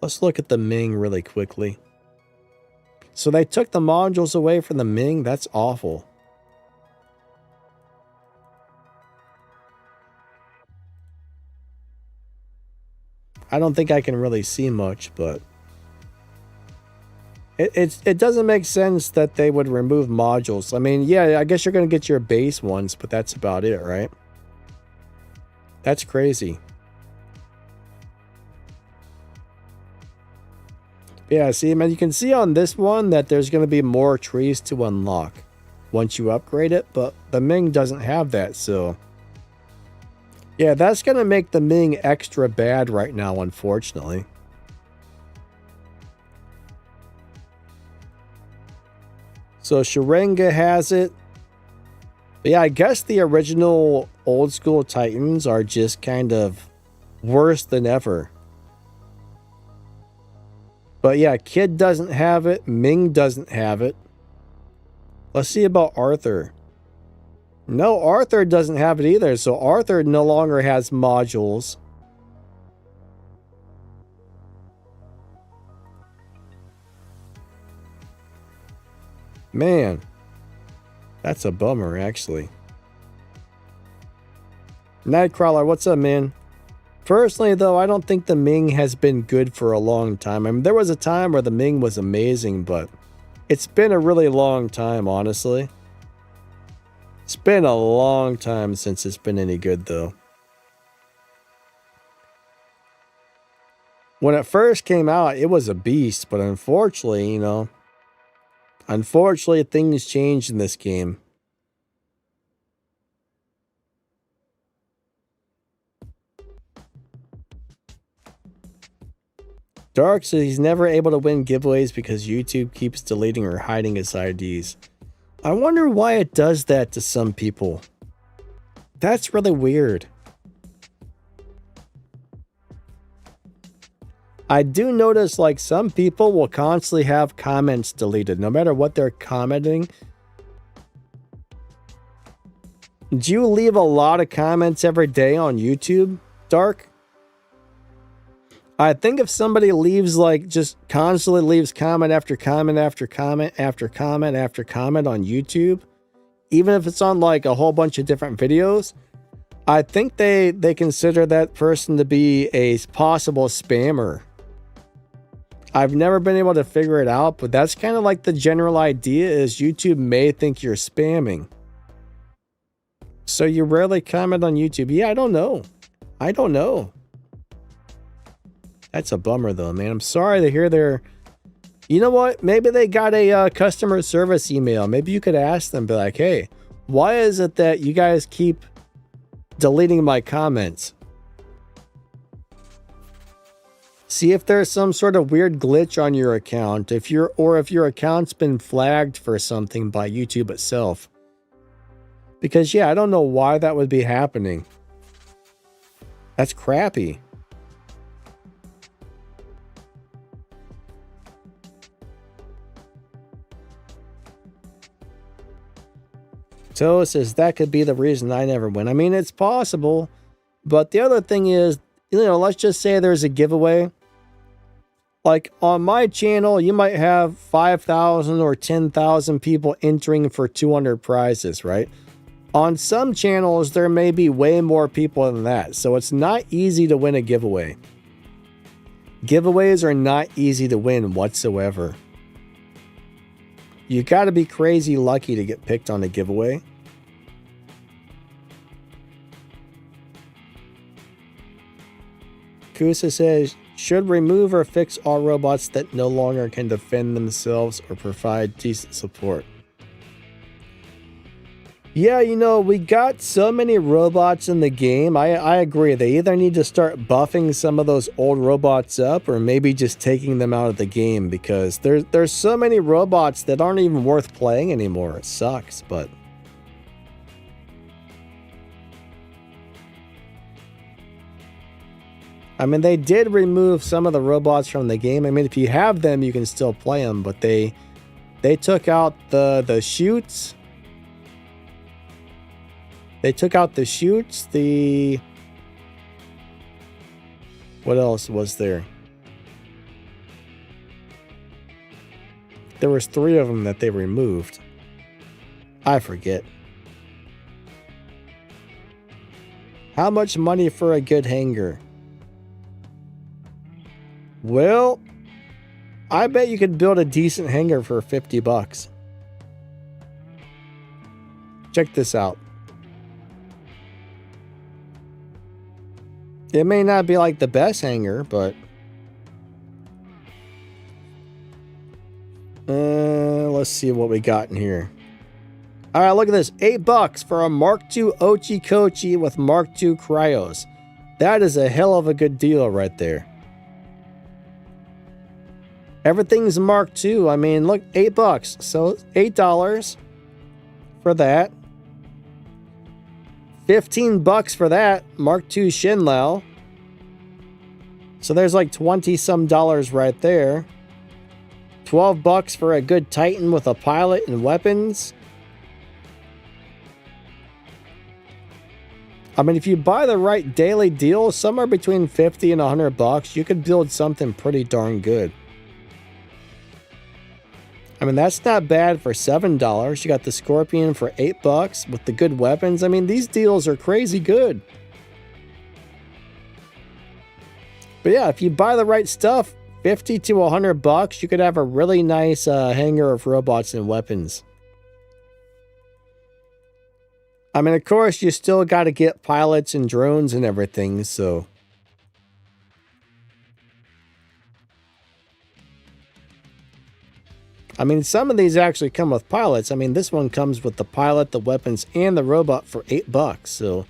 Let's look at the Ming really quickly. So they took the modules away from the Ming? That's awful. I don't think I can really see much, but... It doesn't make sense that they would remove modules. I mean, yeah, I guess you're going to get your base ones, but that's about it, right? That's crazy. Yeah, see, man, you can see on this one that there's going to be more trees to unlock once you upgrade it, but the Ming doesn't have that, so... Yeah, that's going to make the Ming extra bad right now, unfortunately. So Sharenga has it. But yeah, I guess the original old school Titans are just kind of worse than ever. But yeah, Kid doesn't have it. Ming doesn't have it. Let's see about Arthur. No, Arthur doesn't have it either. So Arthur no longer has modules. Man, that's a bummer, actually. Nightcrawler, what's up, man? Personally, though, I don't think the Ming has been good for a long time. I mean, there was a time where the Ming was amazing, but it's been a really long time, honestly. It's been a long time since it's been any good, though. When it first came out, it was a beast, but unfortunately, you know... Unfortunately, things changed in this game. Dark says he's never able to win giveaways because YouTube keeps deleting or hiding his IDs. I wonder why it does that to some people. That's really weird. I do notice like some people will constantly have comments deleted no matter what they're commenting. Do you leave a lot of comments every day on YouTube, Dark? I think if somebody leaves like just constantly leaves comment after comment after comment after comment after comment on YouTube, even if it's on like a whole bunch of different videos, I think they consider that person to be a possible spammer. I've never been able to figure it out, but that's kind of like the general idea is YouTube may think you're spamming. So you rarely comment on YouTube. Yeah, I don't know. I don't know. That's a bummer though, man. I'm sorry to hear they're... You know what? Maybe they got a customer service email. Maybe you could ask them, be like, hey, Why is it that you guys keep deleting my comments? See if there's some sort of weird glitch on your account, if your account's been flagged for something by YouTube itself. Because yeah, I don't know why that would be happening. That's crappy. So it says that could be the reason I never win. I mean, it's possible, but the other thing is, you know, let's just say there's a giveaway. Like on my channel, you might have 5,000 or 10,000 people entering for 200 prizes, right? On some channels, there may be way more people than that, so it's not easy to win a giveaway. Giveaways are not easy to win whatsoever. You gotta be crazy lucky to get picked on a giveaway. Kusa says, should remove or fix all robots that no longer can defend themselves or provide decent support. Yeah, you know, we got so many robots in the game. I agree. They either need to start buffing some of those old robots up or maybe just taking them out of the game, because there's so many robots that aren't even worth playing anymore. It sucks, but... I mean, they did remove some of the robots from the game. I mean, if you have them, you can still play them, but they took out the chutes. They took out the chutes, what else was there? There was 3 of them that they removed. I forget. How much money for a good hangar? Well, I bet you could build a decent hangar for 50 bucks. Check this out. It may not be like the best hangar, but... let's see what we got in here. Alright, look at this. 8 bucks for a Mark II Ochi Kochi with Mark II cryos. That is a hell of a good deal right there. Everything's Mark II. I mean, look, 8 bucks. So $8 for that. 15 bucks for that Mark II Shinlao. So there's like 20 some dollars right there. 12 bucks for a good Titan with a pilot and weapons. I mean, if you buy the right daily deal, somewhere between 50 and 100 bucks, you could build something pretty darn good. I mean, that's not bad for $7. You got the Scorpion for 8 bucks with the good weapons. I mean, these deals are crazy good. But yeah, if you buy the right stuff, 50 to 100 bucks, you could have a really nice hangar of robots and weapons. I mean, of course, you still got to get pilots and drones and everything, so... I mean, some of these actually come with pilots. I mean, this one comes with the pilot, the weapons, and the robot for 8 bucks. So,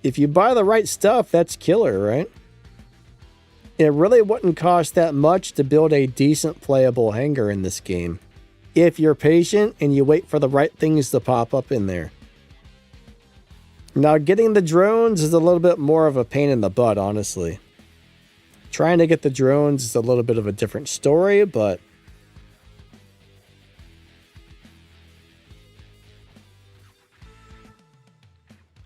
if you buy the right stuff, that's killer, right? It really wouldn't cost that much to build a decent playable hangar in this game, if you're patient and you wait for the right things to pop up in there. Now, getting the drones is a little bit more of a pain in the butt, honestly. Trying to get the drones is a little bit of a different story, but...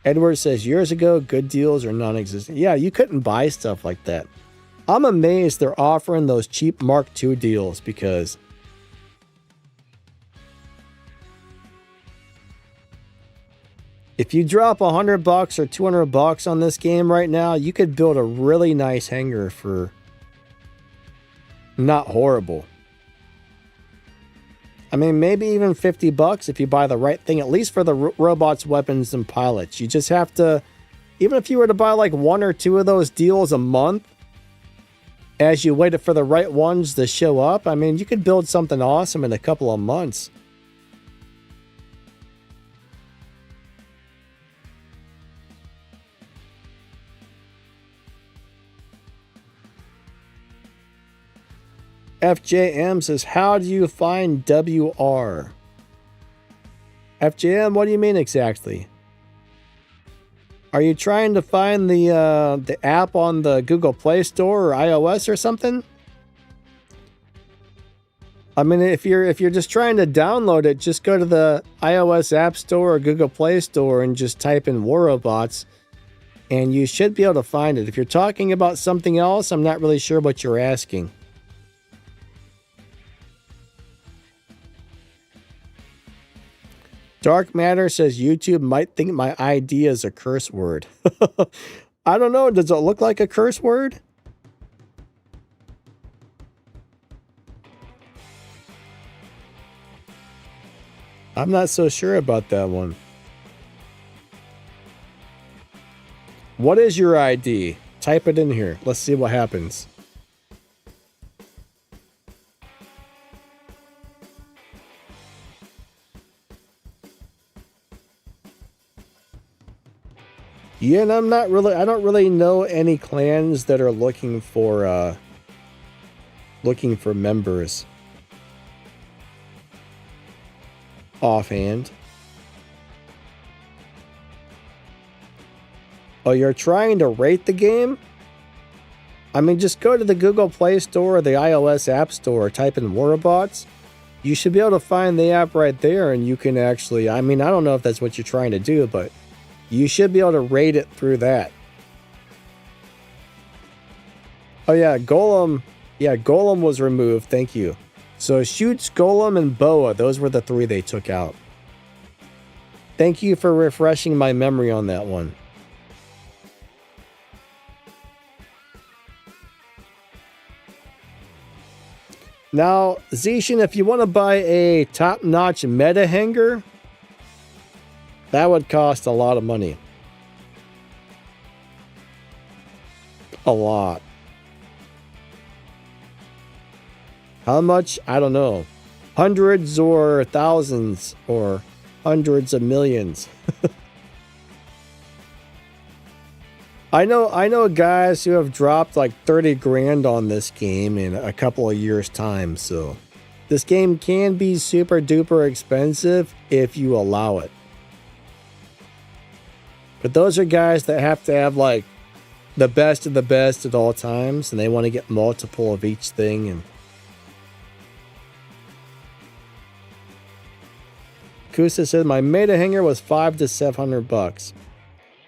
Edward says, years ago, good deals are non-existent. Yeah, you couldn't buy stuff like that. I'm amazed they're offering those cheap Mark II deals, because if you drop 100 bucks or 200 bucks on this game right now, you could build a really nice hangar for not horrible. I mean, maybe even 50 bucks if you buy the right thing, at least for the robots, weapons, and pilots. You just have to, even if you were to buy like 1 or 2 of those deals a month, as you waited for the right ones to show up, I mean, you could build something awesome in a couple of months. FJM says, how do you find WR? FJM, what do you mean exactly? Are you trying to find the app on the Google Play Store or iOS or something? I mean, if you're just trying to download it, just go to the iOS App Store or Google Play Store and just type in War Robots, and you should be able to find it. If you're talking about something else, I'm not really sure what you're asking. Dark Matter says YouTube might think my ID is a curse word. I don't know. Does it look like a curse word? I'm not so sure about that one. What is your ID? Type it in here. Let's see what happens. Yeah, and I don't really know any clans that are looking for members. Offhand. Oh, you're trying to rate the game? I mean, just go to the Google Play Store or the iOS App Store, type in Warbots. You should be able to find the app right there, and you can actually, I mean, I don't know if that's what you're trying to do, but you should be able to rate it through that. Oh yeah, Golem. Yeah, Golem was removed. Thank you. So Shoots, Golem, and Boa. Those were the three they took out. Thank you for refreshing my memory on that one. Now, Zishan, if you want to buy a top-notch meta hanger, that would cost a lot of money. A lot. How much? I don't know. Hundreds or thousands or hundreds of millions. I know guys who have dropped like 30 grand on this game in a couple of years' time, so this game can be super duper expensive if you allow it. But those are guys that have to have like the best of the best at all times, and they want to get multiple of each thing. And Kusa said my meta hanger was $500 to $700.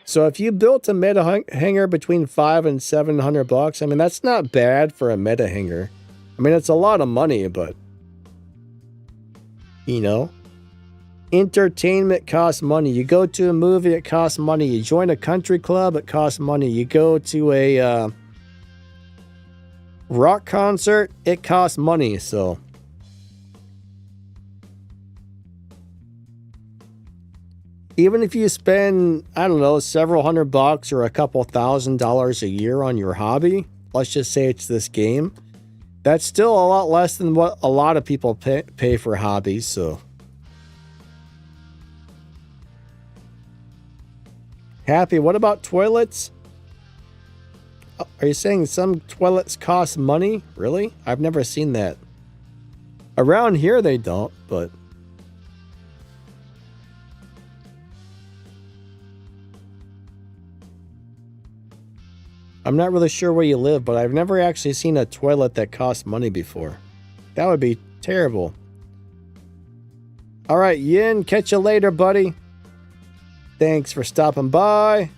So if you built a meta hanger between $500 and $700, I mean, that's not bad for a meta hanger. I mean, it's a lot of money, but you know, entertainment costs money. You go to a movie, it costs money. You join a country club, it costs money. You go to a rock concert, it costs money. So even if you spend, I don't know, several $100 or a couple $1,000 a year on your hobby, let's just say it's this game, that's still a lot less than what a lot of people pay for hobbies. So Happy, what about toilets? Are you saying some toilets cost money? Really? I've never seen that. Around here they don't, but I'm not really sure where you live, but I've never actually seen a toilet that costs money before. That would be terrible. All right, Yin, catch you later, buddy. Thanks for stopping by.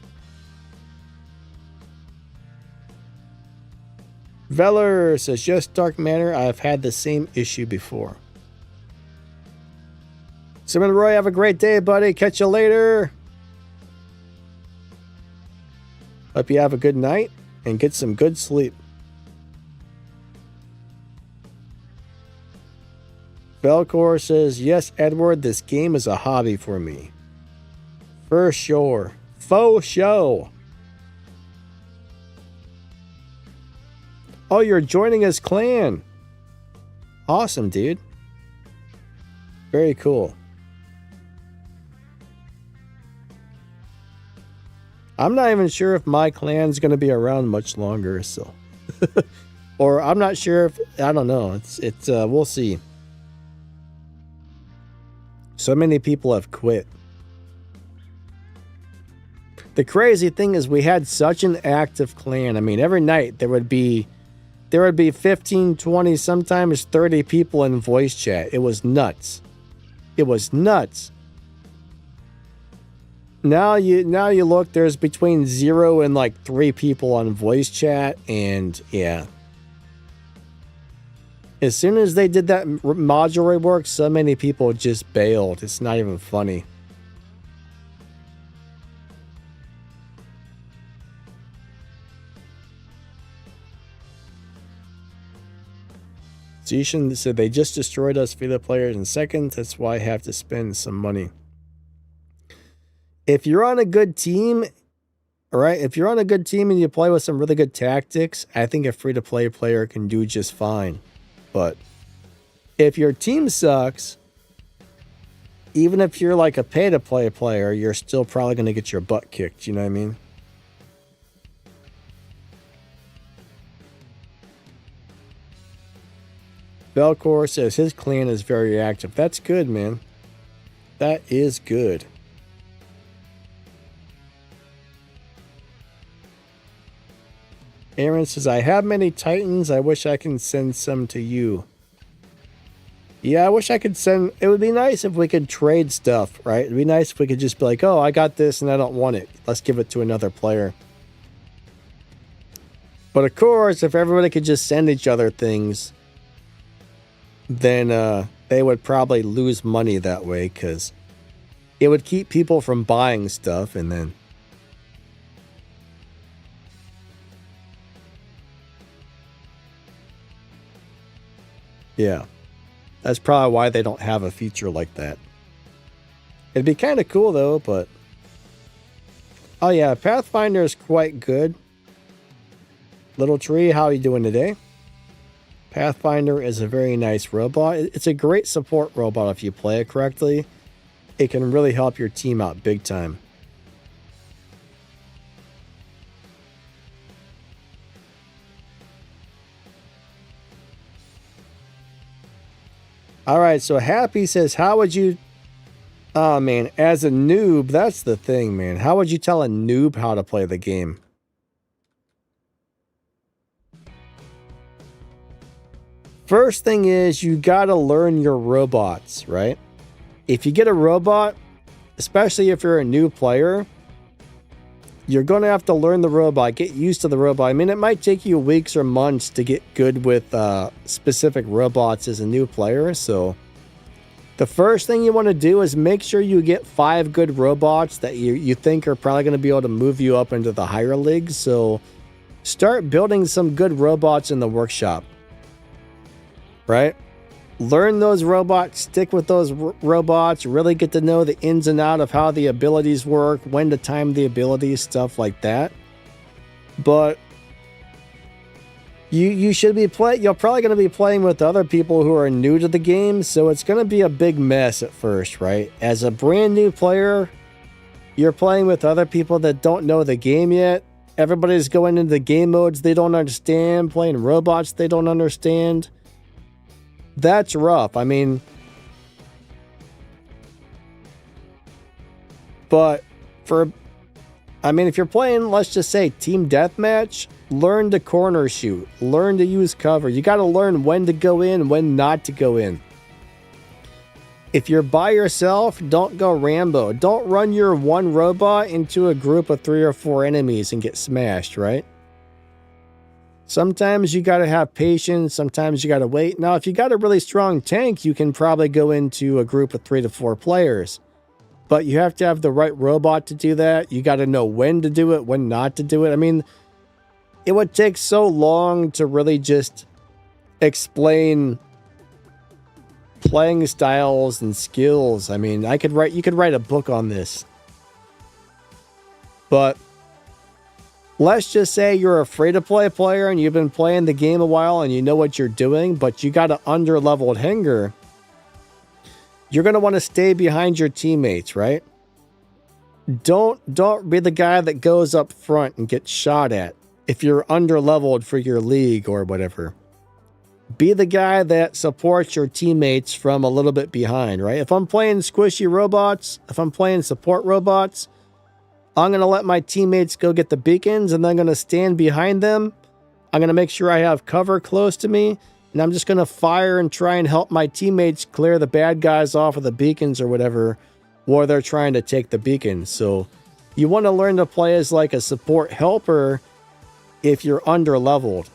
Veller says, yes, Dark Matter, I've had the same issue before. Simon Roy, have a great day, buddy. Catch you later. Hope you have a good night and get some good sleep. Velcor says, yes, Edward, this game is a hobby for me. For sure. Faux show. Oh, you're joining his clan. Awesome, dude. Very cool. I'm not even sure if my clan's going to be around much longer, so Or I'm not sure if, I don't know. We'll see. So many people have quit. The crazy thing is we had such an active clan. I mean, every night there would be 15, 20, sometimes 30 people in voice chat. It was nuts. It was nuts. Now you look, there's between 0 and like 3 people on voice chat, and yeah. As soon as they did that module rework, so many people just bailed. It's not even funny. Zishan said they just destroyed us for the players in seconds. That's why I have to spend some money. If you're on a good team, all right, if you're on a good team and you play with some really good tactics, I think a free-to-play player can do just fine. But if your team sucks, even if you're like a pay-to-play player, you're still probably going to get your butt kicked. You know what I mean? Belcor says his clan is very active. That's good, man. That is good. Aaron says, I have many Titans. I wish I can send some to you. Yeah, I wish I could send... It would be nice if we could trade stuff, right? It'd be nice if we could just be like, oh, I got this and I don't want it. Let's give it to another player. But of course, if everybody could just send each other things, then they would probably lose money that way, because it would keep people from buying stuff, and then... Yeah. That's probably why they don't have a feature like that. It'd be kind of cool, though, but... Oh, yeah, Pathfinder is quite good. Little Tree, how are you doing today? Pathfinder is a very nice robot. It's a great support robot if you play it correctly. It can really help your team out big time. Alright, so Happy says, how would you... Oh, man, as a noob, that's the thing, man. How would you tell a noob how to play the game? First thing is, you gotta learn your robots, right? If you get a robot, especially if you're a new player, you're gonna have to learn the robot, get used to the robot. I mean, it might take you weeks or months to get good with specific robots as a new player, so... The first thing you want to do is make sure you get 5 good robots that you think are probably going to be able to move you up into the higher leagues. So start building some good robots in the workshop, right? Learn those robots, stick with those robots, really get to know the ins and outs of how the abilities work, when to time the abilities, stuff like that. But you should be you're probably going to be playing with other people who are new to the game, so it's going to be a big mess at first, right? As a brand new player, you're playing with other people that don't know the game yet. Everybody's going into the game modes they don't understand, playing robots they don't understand. That's rough. I mean, but if you're playing, let's just say, team deathmatch, learn to corner shoot. Learn to use cover. You got to learn when to go in, when not to go in. If you're by yourself, don't go Rambo. Don't run your one robot into a group of 3 or 4 enemies and get smashed, right? Sometimes you got to have patience. Sometimes you got to wait. Now, if you got a really strong tank, you can probably go into a group of 3 to 4 players. But you have to have the right robot to do that. You got to know when to do it, when not to do it. I mean, it would take so long to really just explain playing styles and skills. I mean, you could write a book on this. But let's just say you're a free-to-play player and you've been playing the game a while and you know what you're doing, but you got an under-leveled hangar. You're going to want to stay behind your teammates, right? Don't be the guy that goes up front and gets shot at if you're under-leveled for your league or whatever. be the guy that supports your teammates from a little bit behind, right? If I'm playing squishy robots, if I'm playing support robots, I'm going to let my teammates go get the beacons, and then I'm going to stand behind them. I'm going to make sure I have cover close to me, and I'm just going to fire and try and help my teammates clear the bad guys off of the beacons or whatever, while they're trying to take the beacons. So you want to learn to play as like a support helper if you're under leveled.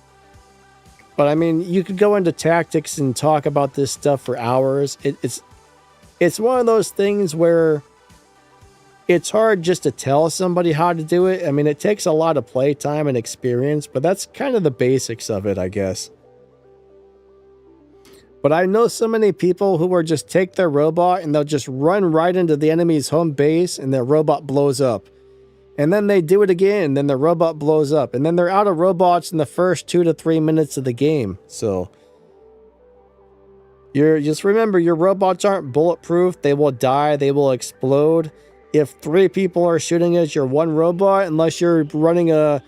But I mean, you could go into tactics and talk about this stuff for hours. It's one of those things where it's hard just to tell somebody how to do it. I mean, it takes a lot of play time and experience, but that's kind of the basics of it, I guess. But I know so many people who will just take their robot and they'll just run right into the enemy's home base and their robot blows up. And then they do it again, then the robot blows up. And then they're out of robots in the first 2 to 3 minutes of the game. So just remember, your robots aren't bulletproof. They will die. They will explode. If 3 people are shooting at your one robot, unless you're running a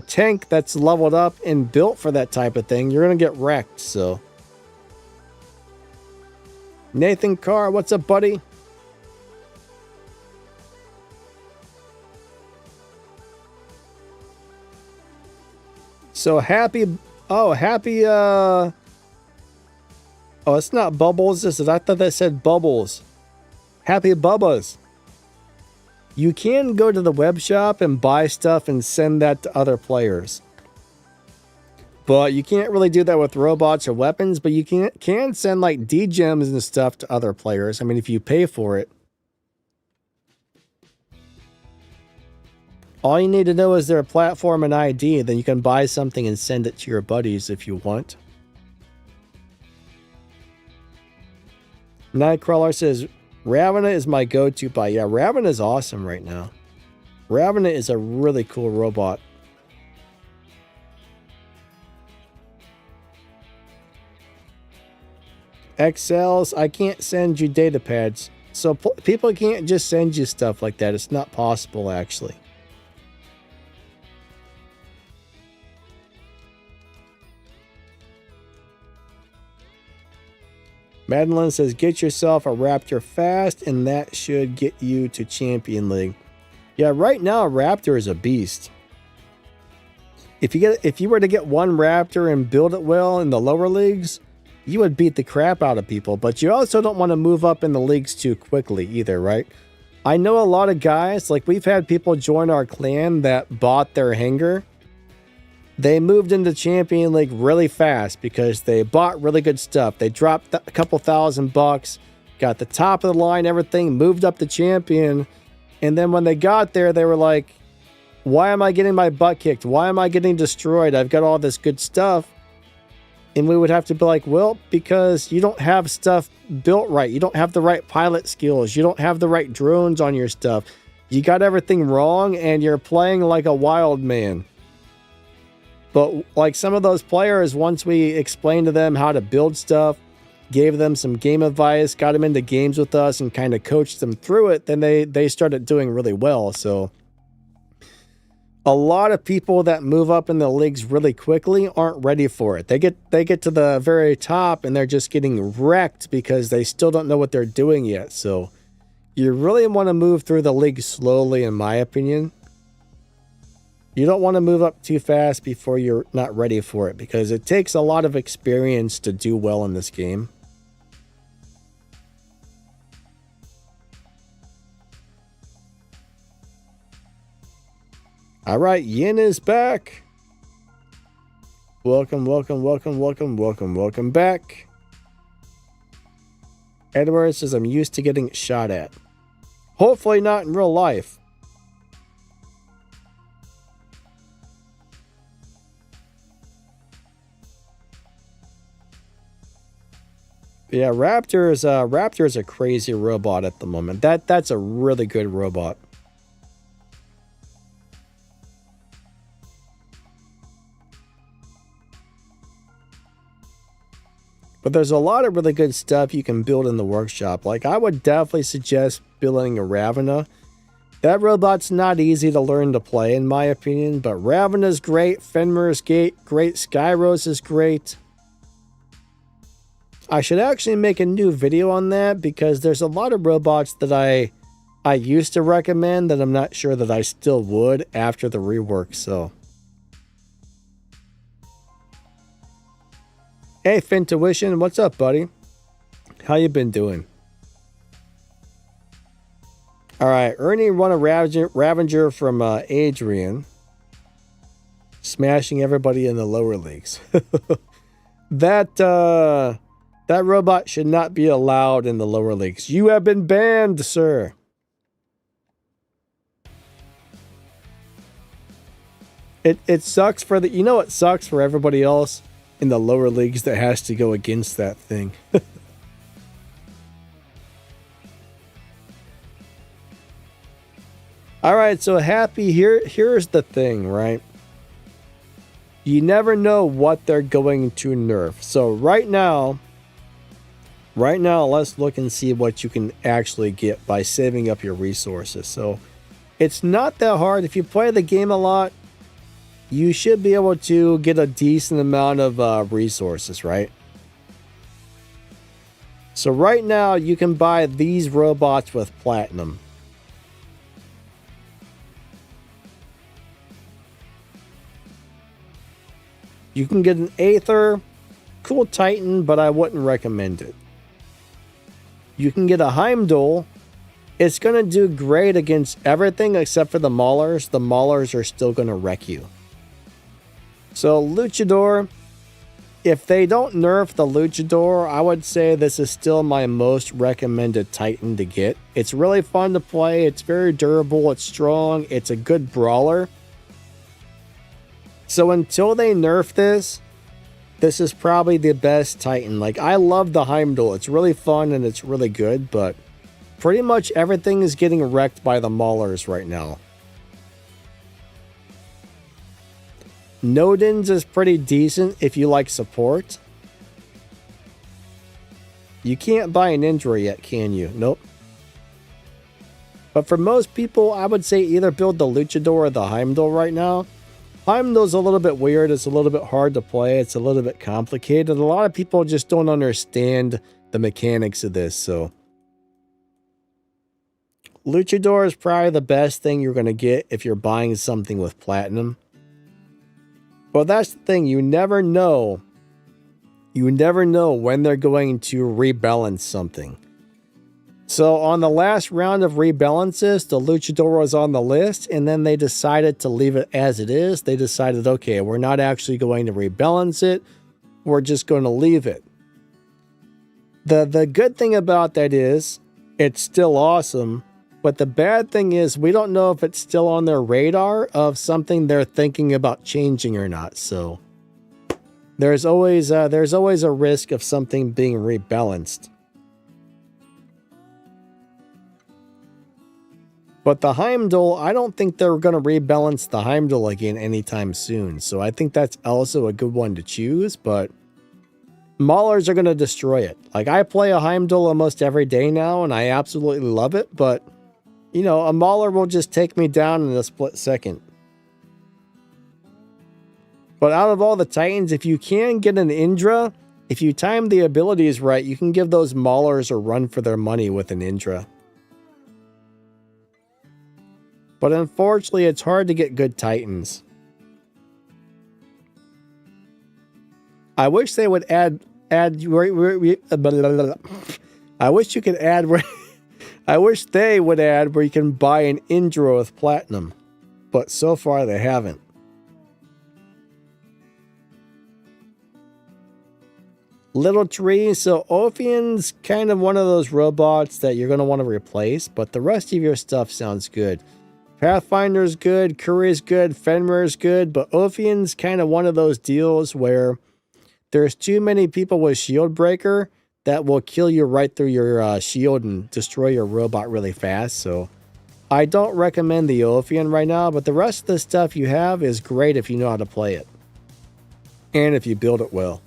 tank that's leveled up and built for that type of thing, you're going to get wrecked. So Nathan Carr, what's up, buddy? So happy, oh, it's not Bubbles, this is, I thought that said Bubbles. Happy Bubbas. You can go to the web shop and buy stuff and send that to other players. But you can't really do that with robots or weapons, but you can send like D-gems and stuff to other players. I mean, if you pay for it. All you need to know is their platform and ID, then you can buy something and send it to your buddies if you want. Nightcrawler says, Ravena is my go-to buy. Yeah, Ravena is awesome right now. Ravena is a really cool robot. XLs, I can't send you data pads. So people can't just send you stuff like that. It's not possible, actually. Madeline says, get yourself a Raptor fast, and that should get you to Champion League. Yeah, right now, Raptor is a beast. If you were to get one Raptor and build it well in the lower leagues, you would beat the crap out of people. But you also don't want to move up in the leagues too quickly either, right? I know a lot of guys, like we've had people join our clan that bought their hangar. They moved into Champion League really fast because they bought really good stuff. They dropped a couple $1,000, got the top of the line, everything, moved up to Champion. And then when they got there, they were like, why am I getting my butt kicked? Why am I getting destroyed? I've got all this good stuff. And we would have to be like, well, because you don't have stuff built right. You don't have the right pilot skills. You don't have the right drones on your stuff. You got everything wrong and you're playing like a wild man. But like some of those players, once we explained to them how to build stuff, gave them some game advice, got them into games with us and kind of coached them through it, then they started doing really well. So a lot of people that move up in the leagues really quickly aren't ready for it. They get to the very top and they're just getting wrecked because they still don't know what they're doing yet. So you really want to move through the league slowly, in my opinion. You don't want to move up too fast before you're not ready for it, because it takes a lot of experience to do well in this game. All right, Yin is back. Welcome back. Edward says, I'm used to getting shot at. Hopefully not in real life. Yeah, Raptor is a crazy robot at the moment. That's a really good robot. But there's a lot of really good stuff you can build in the workshop. Like, I would definitely suggest building a Ravena. That robot's not easy to learn to play, in my opinion, but Raven is great, Fenrir is great, Skyrose is great. I should actually make a new video on that because there's a lot of robots that I used to recommend that I'm not sure that I still would after the rework, so. Hey, Fintuition, what's up, buddy? How you been doing? All right, Ernie won a Ravager from Adrian, smashing everybody in the lower leagues. That robot should not be allowed in the lower leagues. You have been banned, sir. It sucks for the, you know, it sucks for everybody else in the lower leagues that has to go against that thing. All right, so Happy, here's the thing, right? You never know what they're going to nerf. So right now, let's look and see what you can actually get by saving up your resources. So it's not that hard. If you play the game a lot, you should be able to get a decent amount of resources, right? So right now, you can buy these robots with platinum. You can get an Aether, cool Titan, but I wouldn't recommend it. You can get a Heimdall. It's going to do great against everything except for the Maulers. The Maulers are still going to wreck you. So Luchador, if they don't nerf the Luchador, I would say this is still my most recommended Titan to get. It's really fun to play. It's very durable. It's strong. It's a good brawler. So until they nerf this, this is probably the best Titan. Like, I love the Heimdall. It's really fun and it's really good, but pretty much everything is getting wrecked by the Maulers right now. Nodens is pretty decent if you like support. You can't buy an Indra yet, can you? Nope. But for most people, I would say either build the Luchador or the Heimdall right now. Heimdall's a little bit weird. It's a little bit hard to play. It's a little bit complicated. A lot of people just don't understand the mechanics of this, so. Luchador is probably the best thing you're going to get if you're buying something with platinum. Well, that's the thing. You never know. You never know when they're going to rebalance something. So on the last round of rebalances, the Luchador was on the list, and then they decided to leave it as it is. They decided, okay, we're not actually going to rebalance it. We're just going to leave it. The good thing about that is it's still awesome, but the bad thing is we don't know if it's still on their radar of something they're thinking about changing or not. So there's always a risk of something being rebalanced. But the Heimdall, I don't think they're going to rebalance the Heimdall again anytime soon. So I think that's also a good one to choose, but Maulers are going to destroy it. Like, I play a Heimdall almost every day now, and I absolutely love it, but, you know, a Mauler will just take me down in a split second. But out of all the Titans, if you can get an Indra, if you time the abilities right, you can give those Maulers a run for their money with an Indra. But unfortunately, it's hard to get good Titans. I wish they would add. I wish you could add where. I wish they would add where you can buy an Indra with platinum, but so far they haven't. Little Tree, so Ophian's kind of one of those robots that you're going to want to replace, but the rest of your stuff sounds good. Pathfinder's good, Curry's good, Fenrir's good, but Ophian's kind of one of those deals where there's too many people with Shield Breaker that will kill you right through your shield and destroy your robot really fast. So I don't recommend the Ophian right now, but the rest of the stuff you have is great if you know how to play it. And if you build it well.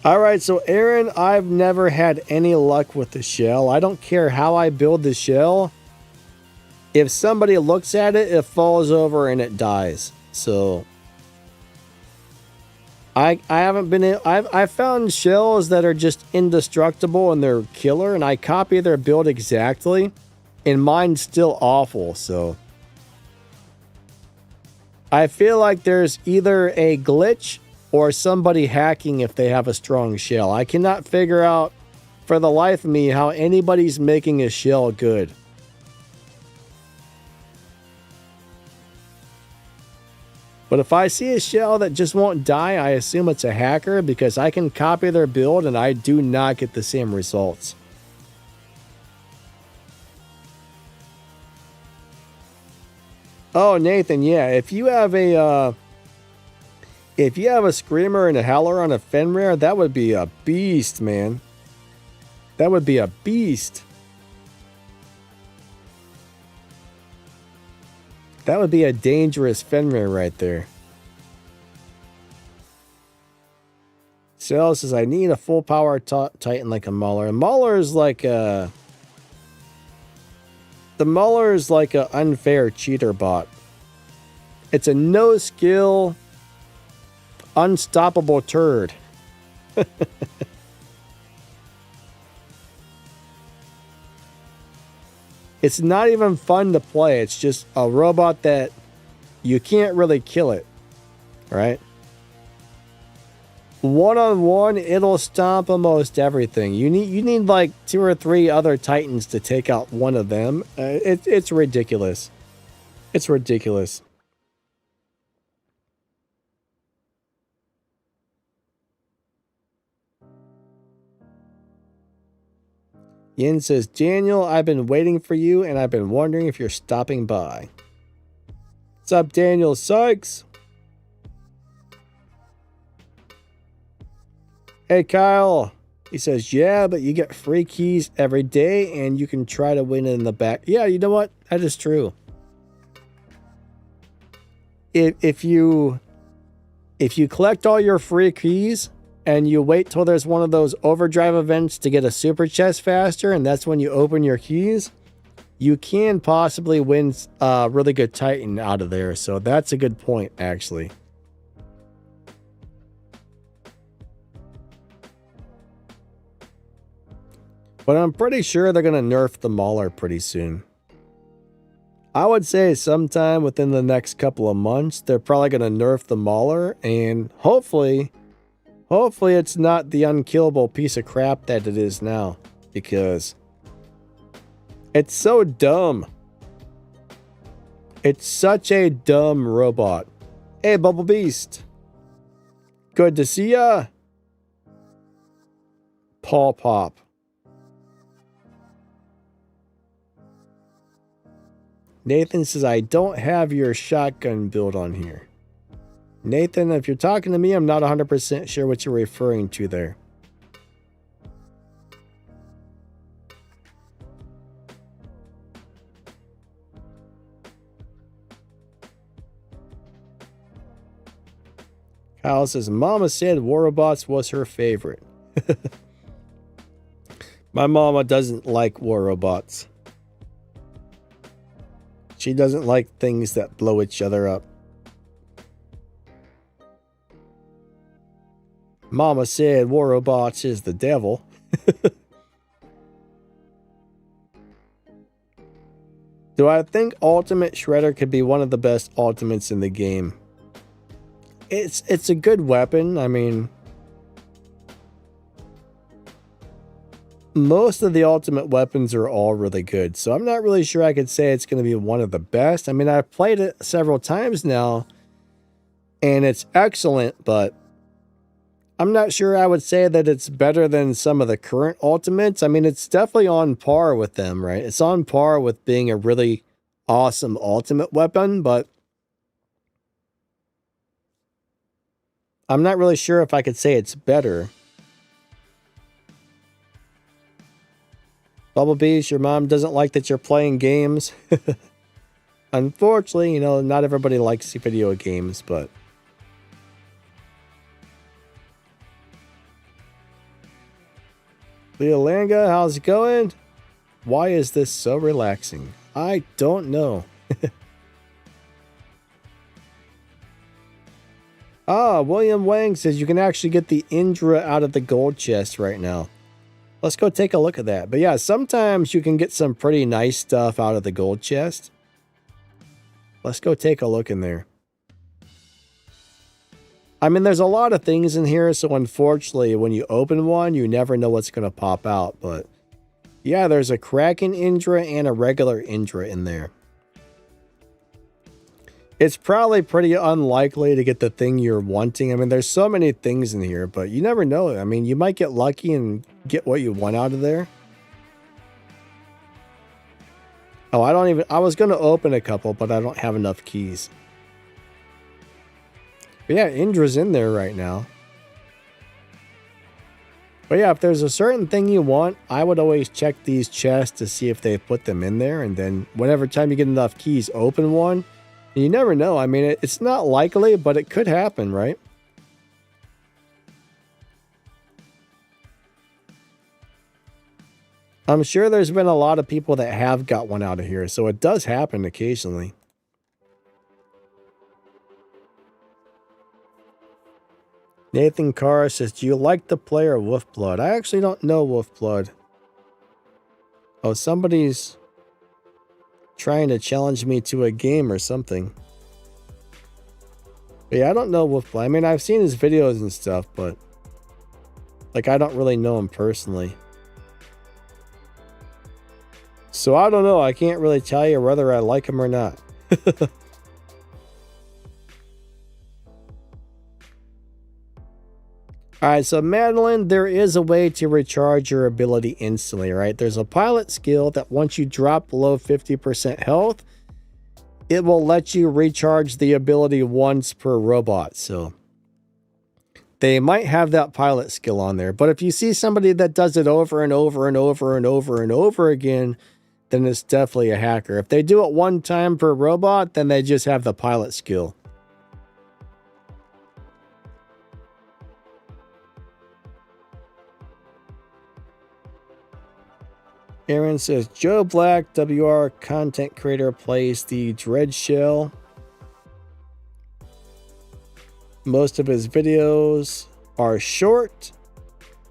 All right, so Aaron, I've never had any luck with the shell. I don't care how I build the shell. If somebody looks at it, it falls over and it dies. So I haven't been I've found shells that are just indestructible and they're killer, and I copy their build exactly, and mine's still awful. So I feel like there's either a glitch or somebody hacking if they have a strong shell. I cannot figure out for the life of me how anybody's making a shell good. But if I see a shell that just won't die, I assume it's a hacker, because I can copy their build and I do not get the same results. Oh, Nathan, yeah, if you have a screamer and a howler on a Fenrir, that would be a beast, man. That would be a beast. That would be a dangerous Fenrir right there. Cell says, I need a full power Titan like a Mauler. Mauler's like a... The Mauler is like an unfair cheater bot. It's a no-skill, unstoppable turd. It's not even fun to play. It's just a robot that you can't really kill it, right? One-on-one, it'll stomp almost everything. You need like 2 or 3 other Titans to take out one of them. It's ridiculous. It's ridiculous. Yin says, Daniel, I've been waiting for you, and I've been wondering if you're stopping by. What's up, Daniel Sykes? Hey, Kyle. He says, yeah, but you get free keys every day, and you can try to win in the back. Yeah, you know what? That is true. If you collect all your free keys, and you wait till there's one of those overdrive events to get a super chest faster, and that's when you open your keys, you can possibly win a really good Titan out of there. So that's a good point, actually. But I'm pretty sure they're going to nerf the Mauler pretty soon. I would say sometime within the next couple of months, they're probably going to nerf the Mauler, and hopefully it's not the unkillable piece of crap that it is now, because it's so dumb. It's such a dumb robot. Hey, Bubble Beast. Good to see ya. Paw Pop. Nathan says, I don't have your shotgun build on here. Nathan, if you're talking to me, I'm not 100% sure what you're referring to there. Kyle says, Mama said War Robots was her favorite. My mama doesn't like War Robots. She doesn't like things that blow each other up. Mama said War Robots is the devil. Do I think Ultimate Shredder could be one of the best ultimates in the game? It's a good weapon. I mean, most of the ultimate weapons are all really good, so I'm not really sure I could say it's going to be one of the best. I mean, I've played it several times now, and it's excellent, but I'm not sure I would say that it's better than some of the current ultimates. I mean, it's definitely on par with them, right? It's on par with being a really awesome ultimate weapon, but I'm not really sure if I could say it's better. Bumblebees, your mom doesn't like that you're playing games. Unfortunately, you know, not everybody likes video games, but Leolanga, how's it going? Why is this so relaxing? I don't know. William Wang says you can actually get the Indra out of the gold chest right now. Let's go take a look at that. But yeah, sometimes you can get some pretty nice stuff out of the gold chest. Let's go take a look in there. I mean, there's a lot of things in here, so unfortunately, when you open one, you never know what's going to pop out. But yeah, there's a Kraken Indra and a regular Indra in there. It's probably pretty unlikely to get the thing you're wanting. I mean, there's so many things in here, but you never know. I mean, you might get lucky and get what you want out of there. Oh, I was going to open a couple, but I don't have enough keys. But yeah, Indra's in there right now. But yeah, if there's a certain thing you want, I would always check these chests to see if they put them in there. And then whenever time you get enough keys, open one. You never know. I mean, it's not likely, but it could happen, right? I'm sure there's been a lot of people that have got one out of here, so it does happen occasionally. Nathan Carr says, do you like the player Wolfblood? I actually don't know Wolfblood. Oh, somebody's trying to challenge me to a game or something. But yeah, I don't know Wolfblood. I mean, I've seen his videos and stuff, but like, I don't really know him personally. So I don't know. I can't really tell you whether I like him or not. Alright, so Madeline, there is a way to recharge your ability instantly, right? There's a pilot skill that once you drop below 50% health, it will let you recharge the ability once per robot. So they might have that pilot skill on there. But if you see somebody that does it over and over and over and over and over again, then it's definitely a hacker. If they do it one time per robot, then they just have the pilot skill. Aaron says, Joe Black, WR content creator, plays the Dread Shell. Most of his videos are short.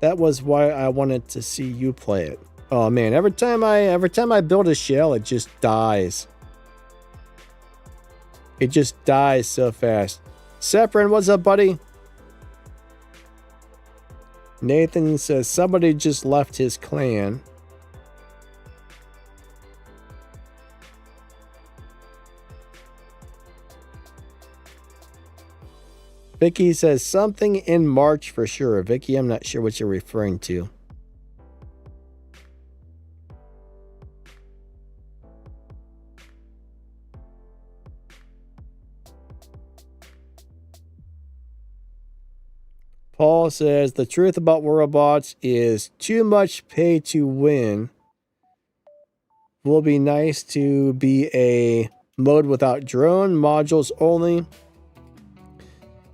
That was why I wanted to see you play it. Oh man, every time I build a shell, it just dies. It just dies so fast. Seprin, what's up, buddy? Nathan says somebody just left his clan. Vicky says something in March for sure. Vicky, I'm not sure what you're referring to. Paul says the truth about robots is too much pay to win. Will be nice to be a mode without drone modules only.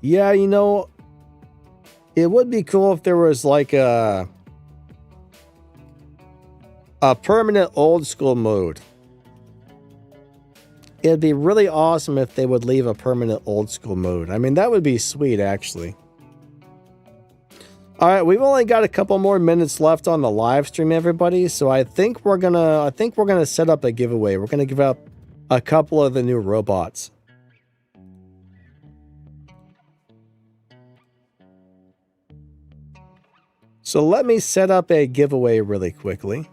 Yeah, you know, it would be cool if there was like a permanent old school mode. It'd be really awesome if they would leave a permanent old school mode. I mean, that would be sweet, actually. All right, we've only got a couple more minutes left on the live stream, everybody. So I think we're gonna set up a giveaway. We're gonna give up a couple of the new robots. So let me set up a giveaway really quickly.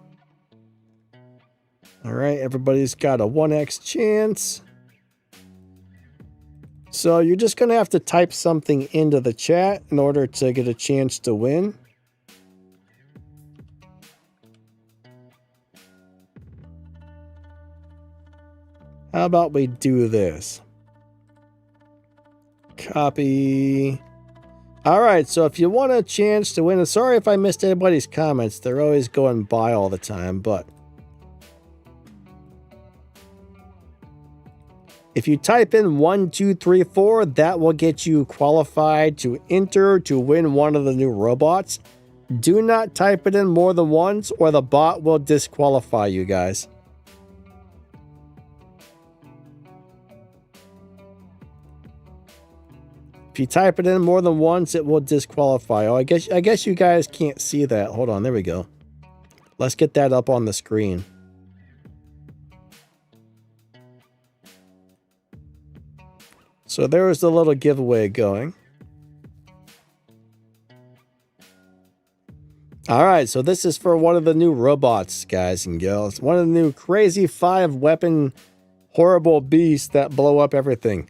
All right, everybody's got a 1x chance. So you're just going to have to type something into the chat in order to get a chance to win. How about we do this? Copy. All right, so if you want a chance to win, sorry if I missed anybody's comments. They're always going by all the time, but if you type in 1, 2, 3, 4, that will get you qualified to enter to win one of the new robots. Do not type it in more than once or the bot will disqualify you guys. If you type it in more than once, it will disqualify. Oh, I guess you guys can't see that. Hold on, there we go. Let's get that up on the screen. So there's the little giveaway going. Alright, so this is for one of the new robots, guys and girls. One of the new crazy 5-weapon horrible beasts that blow up everything.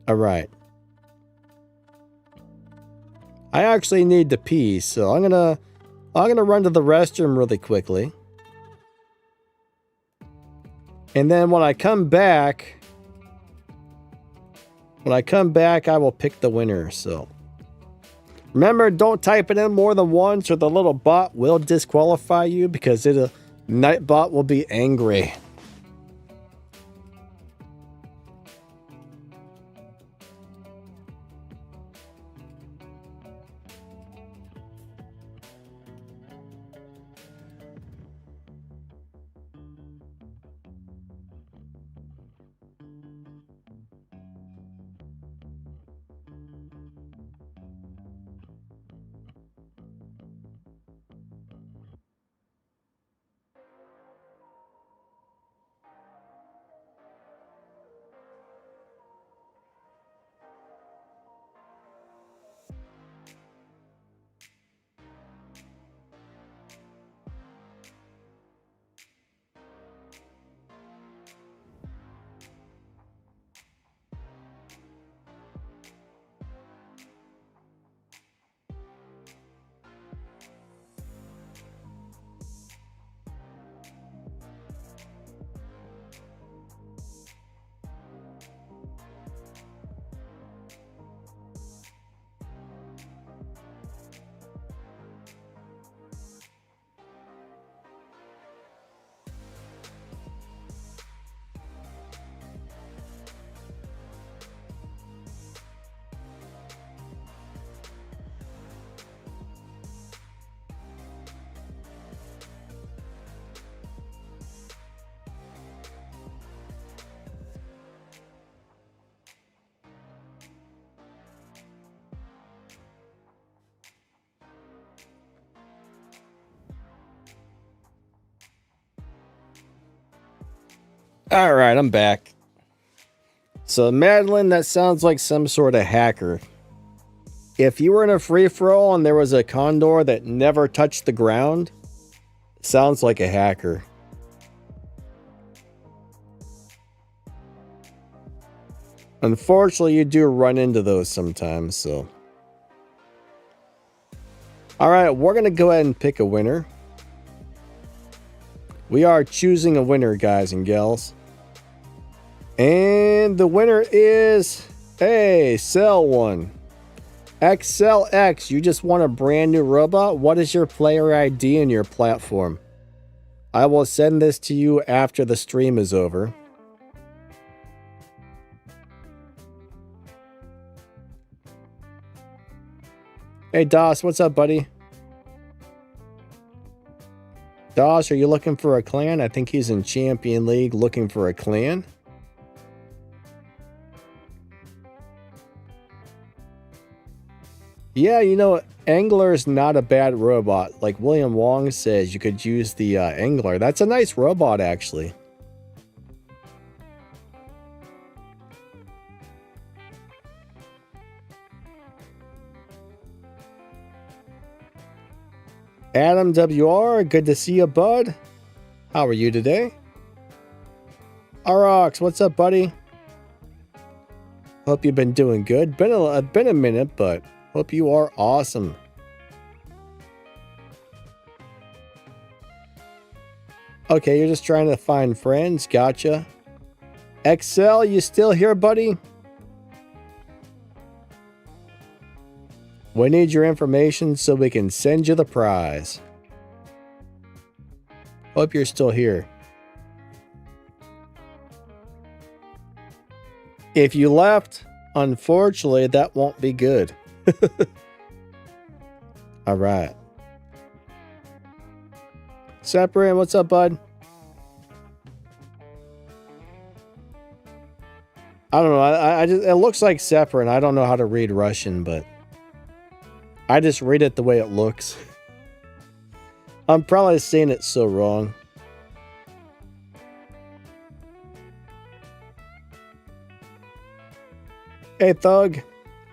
Alright. I actually need to pee, so I'm gonna run to the restroom really quickly. And then when I come back, I will pick the winner. So remember, don't type it in more than once or the little bot will disqualify you because Nightbot will be angry. All right, I'm back. So Madeline, that sounds like some sort of hacker. If you were in a free-for-all and there was a condor that never touched the ground, sounds like a hacker. Unfortunately, you do run into those sometimes, so. All right, we're going to go ahead and pick a winner. We are choosing a winner, guys and gals. And the winner is, hey, Cell One. XLX, you just want a brand new robot? What is your player ID and your platform? I will send this to you after the stream is over. Hey, Doss, what's up, buddy? Doss, are you looking for a clan? I think he's in Champion League looking for a clan. Yeah, you know, Angler's not a bad robot. Like William Wong says, you could use the Angler. That's a nice robot, actually. Adam WR, good to see you, bud. How are you today? Arox, what's up, buddy? Hope you've been doing good. Been a minute, but hope you are awesome. Okay, you're just trying to find friends. Gotcha. XL, you still here, buddy? We need your information so we can send you the prize. Hope you're still here. If you left, unfortunately, that won't be good. All right. Separin, what's up, bud? I don't know. I just, it looks like Separin. I don't know how to read Russian, but I just read it the way it looks. I'm probably saying it so wrong. Hey, Thug.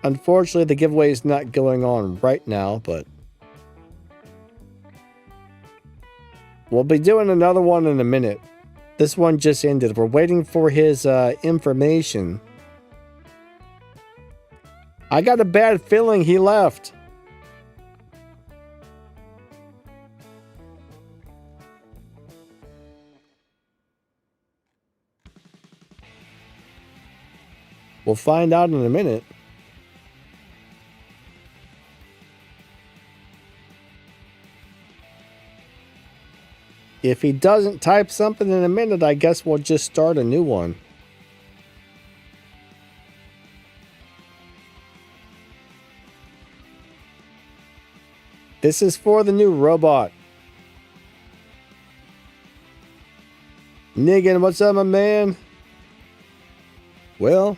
Unfortunately, the giveaway is not going on right now, but we'll be doing another one in a minute. This one just ended. We're waiting for his information. I got a bad feeling he left. We'll find out in a minute. If he doesn't type something in a minute, I guess we'll just start a new one. This is for the new robot. Niggin, what's up, my man? Well,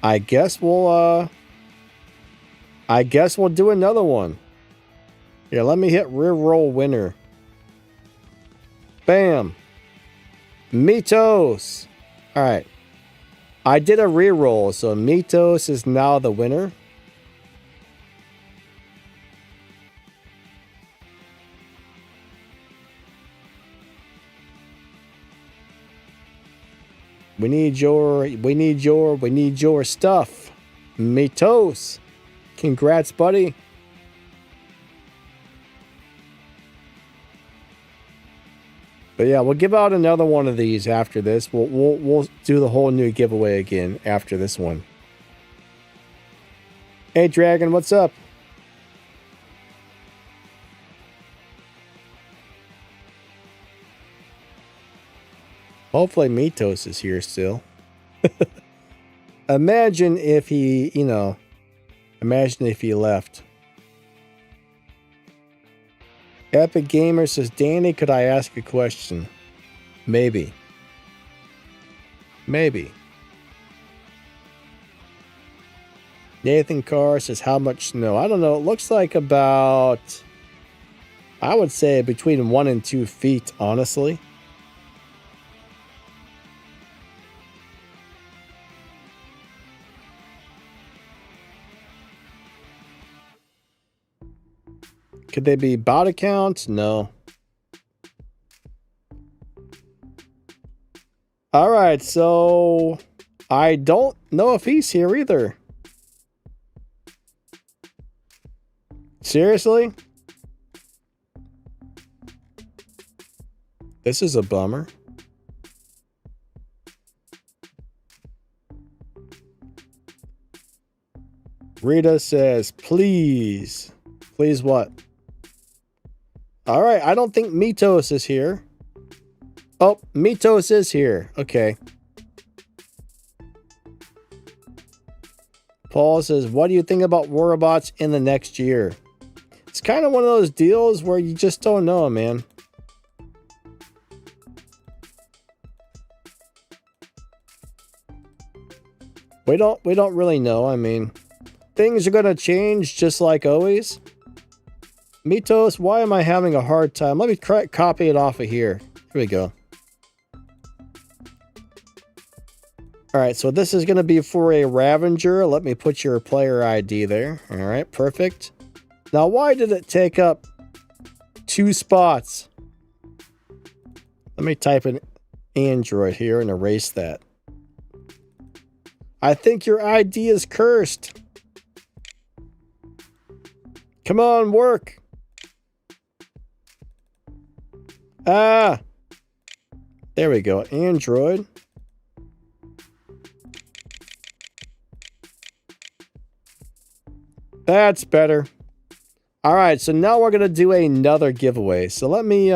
I guess we'll do another one. Here, let me hit reroll winner. Bam. Mitos. All right. I did a reroll, so Mitos is now the winner. We need your stuff. Mitos. Congrats, buddy. But yeah, we'll give out another one of these after this. We'll do the whole new giveaway again after this one. Hey, Dragon, what's up? Hopefully Mitos is here still. Imagine if he, imagine if he left. Epic Gamer says, Danny, could I ask a question? Maybe. Maybe. Nathan Carr says, how much snow? I don't know. It looks like about, I would say between 1 and 2 feet, honestly. Could they be bot accounts? No. All right, so I don't know if he's here either. Seriously? This is a bummer. Rita says, please. Please what? All right, I don't think Mitos is here. Oh, Mitos is here. Okay. Paul says, what do you think about war robots in the next year? It's kind of one of those deals where you just don't know, man. We don't really know. I mean, things are going to change just like always. Mitos, why am I having a hard time? Let me copy it off of here. Here we go. All right, so this is going to be for a Ravager. Let me put your player ID there. All right, perfect. Now, why did it take up 2 spots? Let me type in Android here and erase that. I think your ID is cursed. Come on, work. Ah. There we go. Android. That's better. All right, so now we're gonna do another giveaway. So let me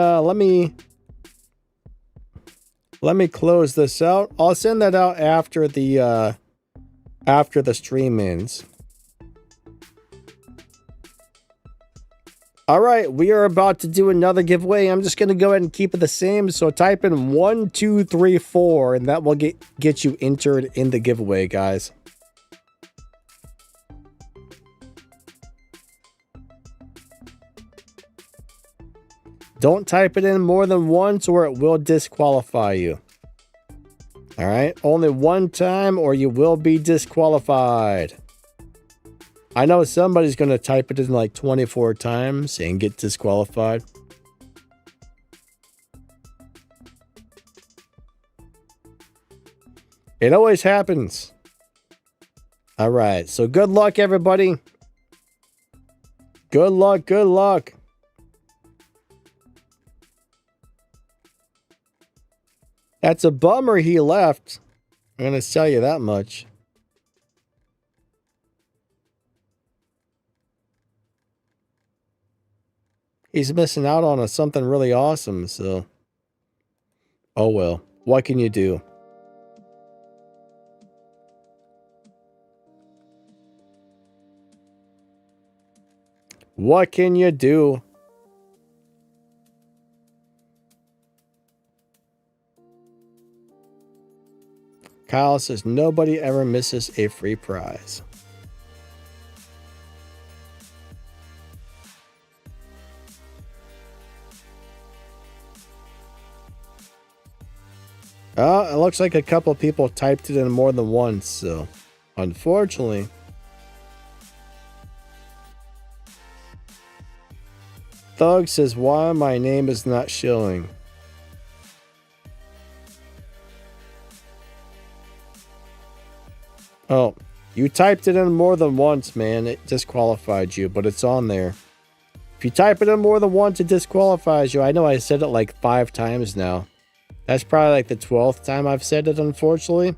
close this out. I'll send that out after the stream ends. All right, we are about to do another giveaway. I'm just going to go ahead and keep it the same. So type in 1, 2, 3, 4, and that will get you entered in the giveaway, guys. Don't type it in more than once or it will disqualify you. All right, only one time or you will be disqualified. I know somebody's going to type it in like 24 times and get disqualified. It always happens. All right, so good luck, everybody. Good luck, good luck. That's a bummer he left. I'm going to tell you that much. He's missing out on something really awesome, so... Oh well, what can you do? What can you do? Kyle says nobody ever misses a free prize. It looks like a couple of people typed it in more than once, so unfortunately. Thug says, why my name is not showing? Oh, you typed it in more than once, man. It disqualified you, but it's on there. If you type it in more than once, it disqualifies you. I know I said it like 5 times now. That's probably like the 12th time I've said it, unfortunately.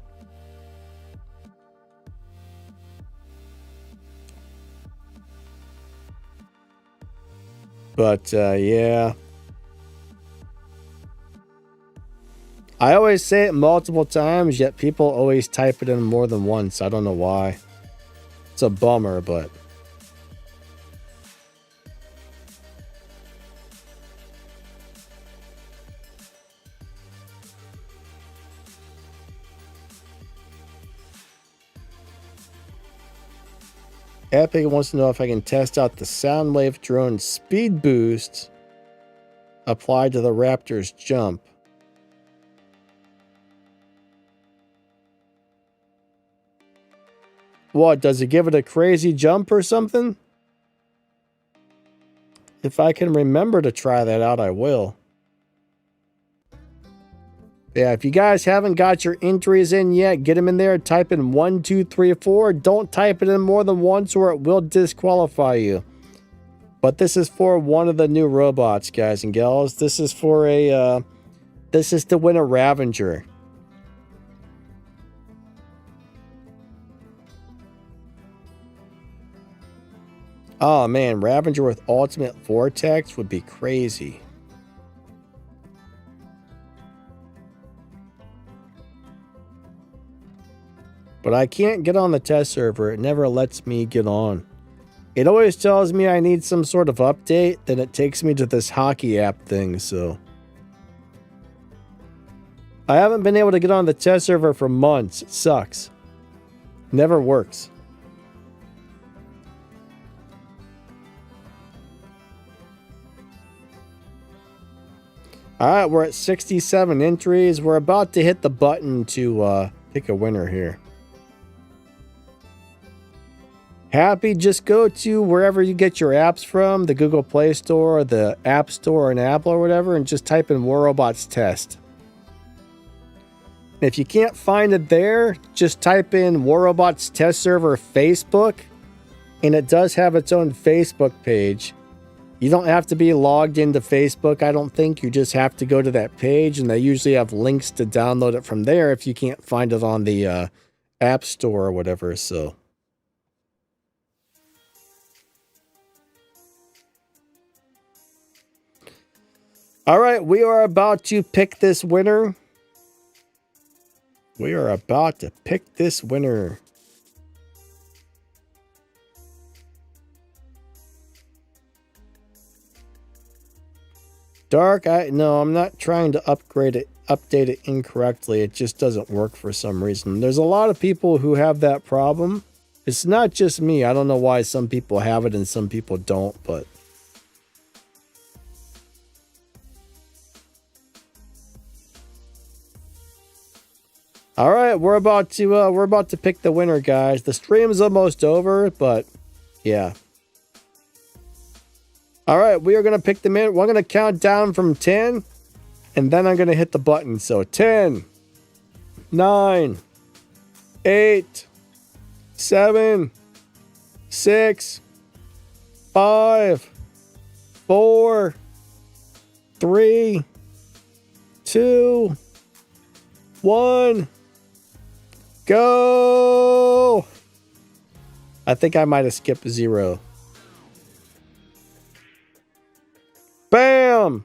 But, yeah. I always say it multiple times, yet people always type it in more than once. I don't know why. It's a bummer, but... Epic wants to know if I can test out the Soundwave drone speed boost applied to the Raptor's jump. What, does it give it a crazy jump or something? If I can remember to try that out, I will. Yeah, if you guys haven't got your entries in yet, get them in there. Type in 1, 2, 3, 4. Don't type it in more than once or it will disqualify you. But this is for one of the new robots, guys and gals. This is for a, this is to win a Ravager. Oh man, Ravager with Ultimate Vortex would be crazy. But I can't get on the test server. It never lets me get on. It always tells me I need some sort of update, then it takes me to this hockey app thing, so... I haven't been able to get on the test server for months. It sucks. Never works. Alright, we're at 67 entries. We're about to hit the button to pick a winner here. Happy, just go to wherever you get your apps from, the Google Play Store, the App Store, and Apple or whatever, and just type in War Robots Test. If you can't find it there, just type in War Robots Test Server Facebook, and it does have its own Facebook page. You don't have to be logged into Facebook, I don't think. You just have to go to that page, and they usually have links to download it from there if you can't find it on the App Store or whatever, so... All right, we are about to pick this winner. We are about to pick this winner. Dark, no, I'm not trying to update it incorrectly. It just doesn't work for some reason. There's a lot of people who have that problem. It's not just me. I don't know why some people have it and some people don't, but all right, we're about to pick the winner, guys. The stream is almost over, but yeah. All right, we are going to pick the minute. We're going to count down from 10, and then I'm going to hit the button. So 10, 9, 8, 7, 6, 5, 4, 3, 2, 1, go! I think I might have skipped 0. Bam!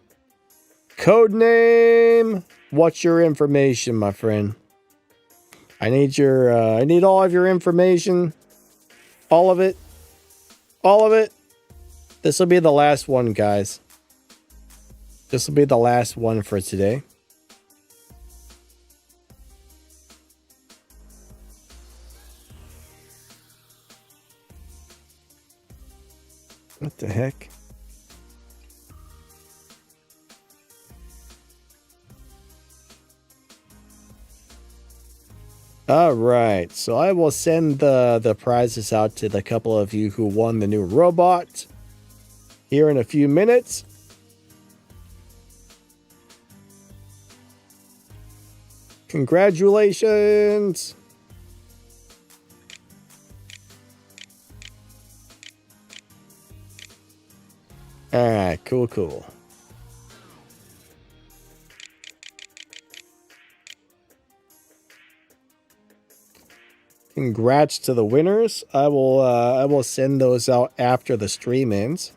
Code name. What's your information, my friend? I need all of your information. All of it. All of it. This will be the last one, guys. This will be the last one for today. What the heck? All right, so I will send the prizes out to the couple of you who won the new robot here in a few minutes. Congratulations. All right, cool. Congrats to the winners. I will send those out after the stream ends.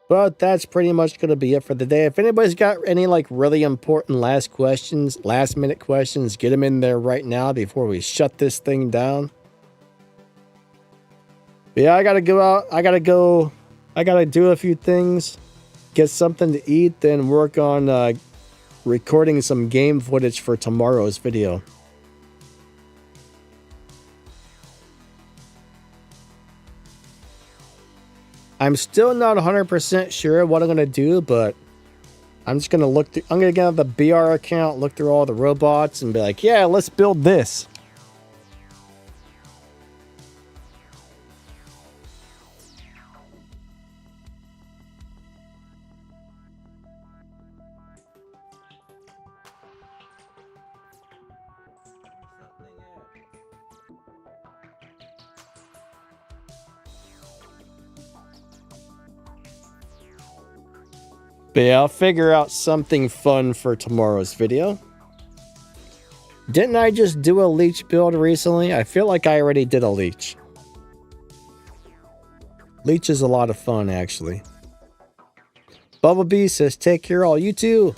But that's pretty much going to be it for the day. If anybody's got any like really important last minute questions, get them in there right now before we shut this thing down. But yeah, I got to go out. I got to do a few things. Get something to eat, then work on recording some game footage for tomorrow's video. I'm still not 100% sure what I'm going to do, but I'm just going to look through, I'm going to get on the BR account, look through all the robots and be like, yeah, let's build this. But yeah, I'll figure out something fun for tomorrow's video. Didn't I just do a leech build recently? I feel like I already did a leech. Leech is a lot of fun, actually. Bumblebee says, take care all you too.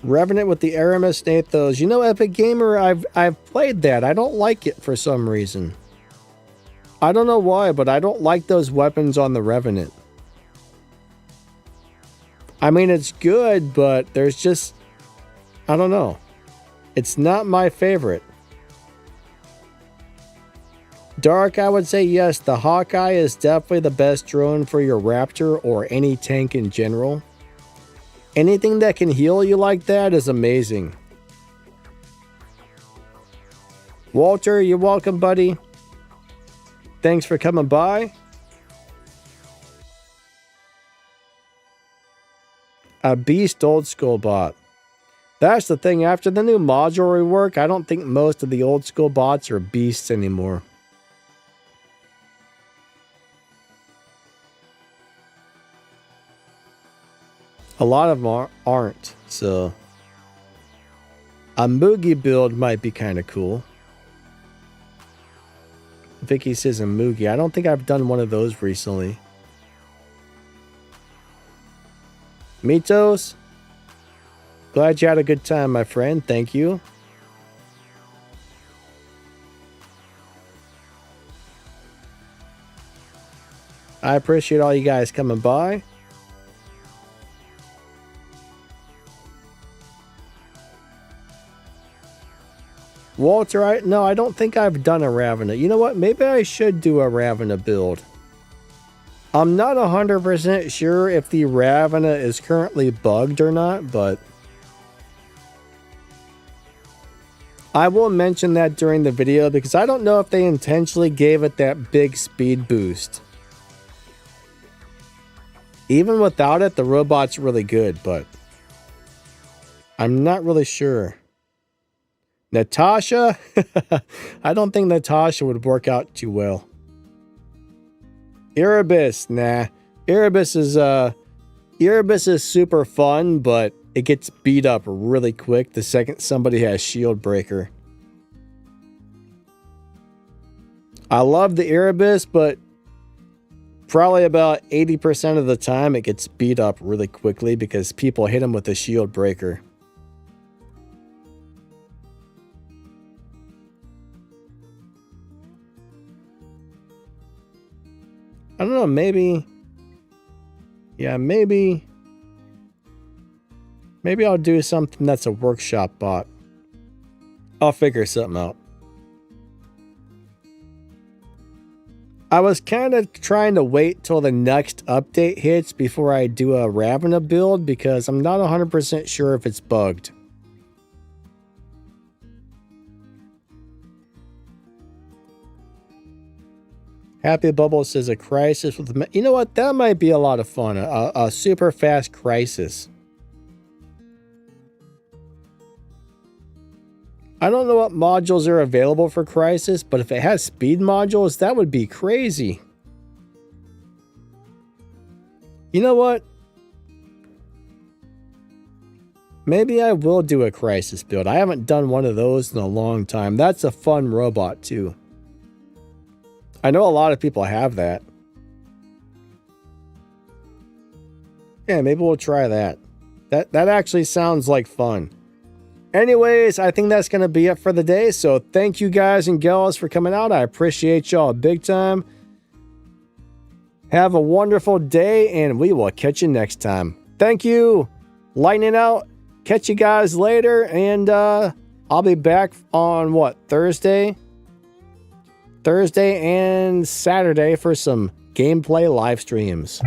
Revenant with the Aramis Nathos. You know, Epic Gamer, I've played that. I don't like it for some reason. I don't know why, but I don't like those weapons on the Revenant. I mean, it's good, but there's just... I don't know. It's not my favorite. Dark, I would say yes, the Hawkeye is definitely the best drone for your Raptor or any tank in general. Anything that can heal you like that is amazing. Walter, you're welcome, buddy. Thanks for coming by. A beast old school bot. That's the thing. After the new module rework, I don't think most of the old school bots are beasts anymore. A lot of them aren't, so... A Mugi build might be kind of cool. Vicky says a Mugi. I don't think I've done one of those recently. Mitos, glad you had a good time, my friend. Thank you. I appreciate all you guys coming by. Walter, I don't think I've done a Ravena. You know what? Maybe I should do a Ravena build. I'm not 100% sure if the Ravena is currently bugged or not, but I will mention that during the video because I don't know if they intentionally gave it that big speed boost. Even without it, the robot's really good, but I'm not really sure. Natasha? I don't think Natasha would work out too well. Erebus, nah. Erebus is super fun, but it gets beat up really quick the second somebody has shield breaker. I love the Erebus, but probably about 80% of the time it gets beat up really quickly because people hit him with a shield breaker. I don't know, maybe... Yeah, maybe I'll do something that's a workshop bot. I'll figure something out. I was kind of trying to wait till the next update hits before I do a Ravena build because I'm not 100% sure if it's bugged. Happy Bubble says a crisis with... You know what? That might be a lot of fun. A super fast crisis. I don't know what modules are available for crisis, but if it has speed modules, that would be crazy. You know what? Maybe I will do a crisis build. I haven't done one of those in a long time. That's a fun robot too. I know a lot of people have that. Yeah, maybe we'll try that. That actually sounds like fun. Anyways, I think that's going to be it for the day. So thank you guys and gals for coming out. I appreciate y'all big time. Have a wonderful day and we will catch you next time. Thank you. Lightning out. Catch you guys later. And I'll be back on what? Thursday and Saturday for some gameplay live streams.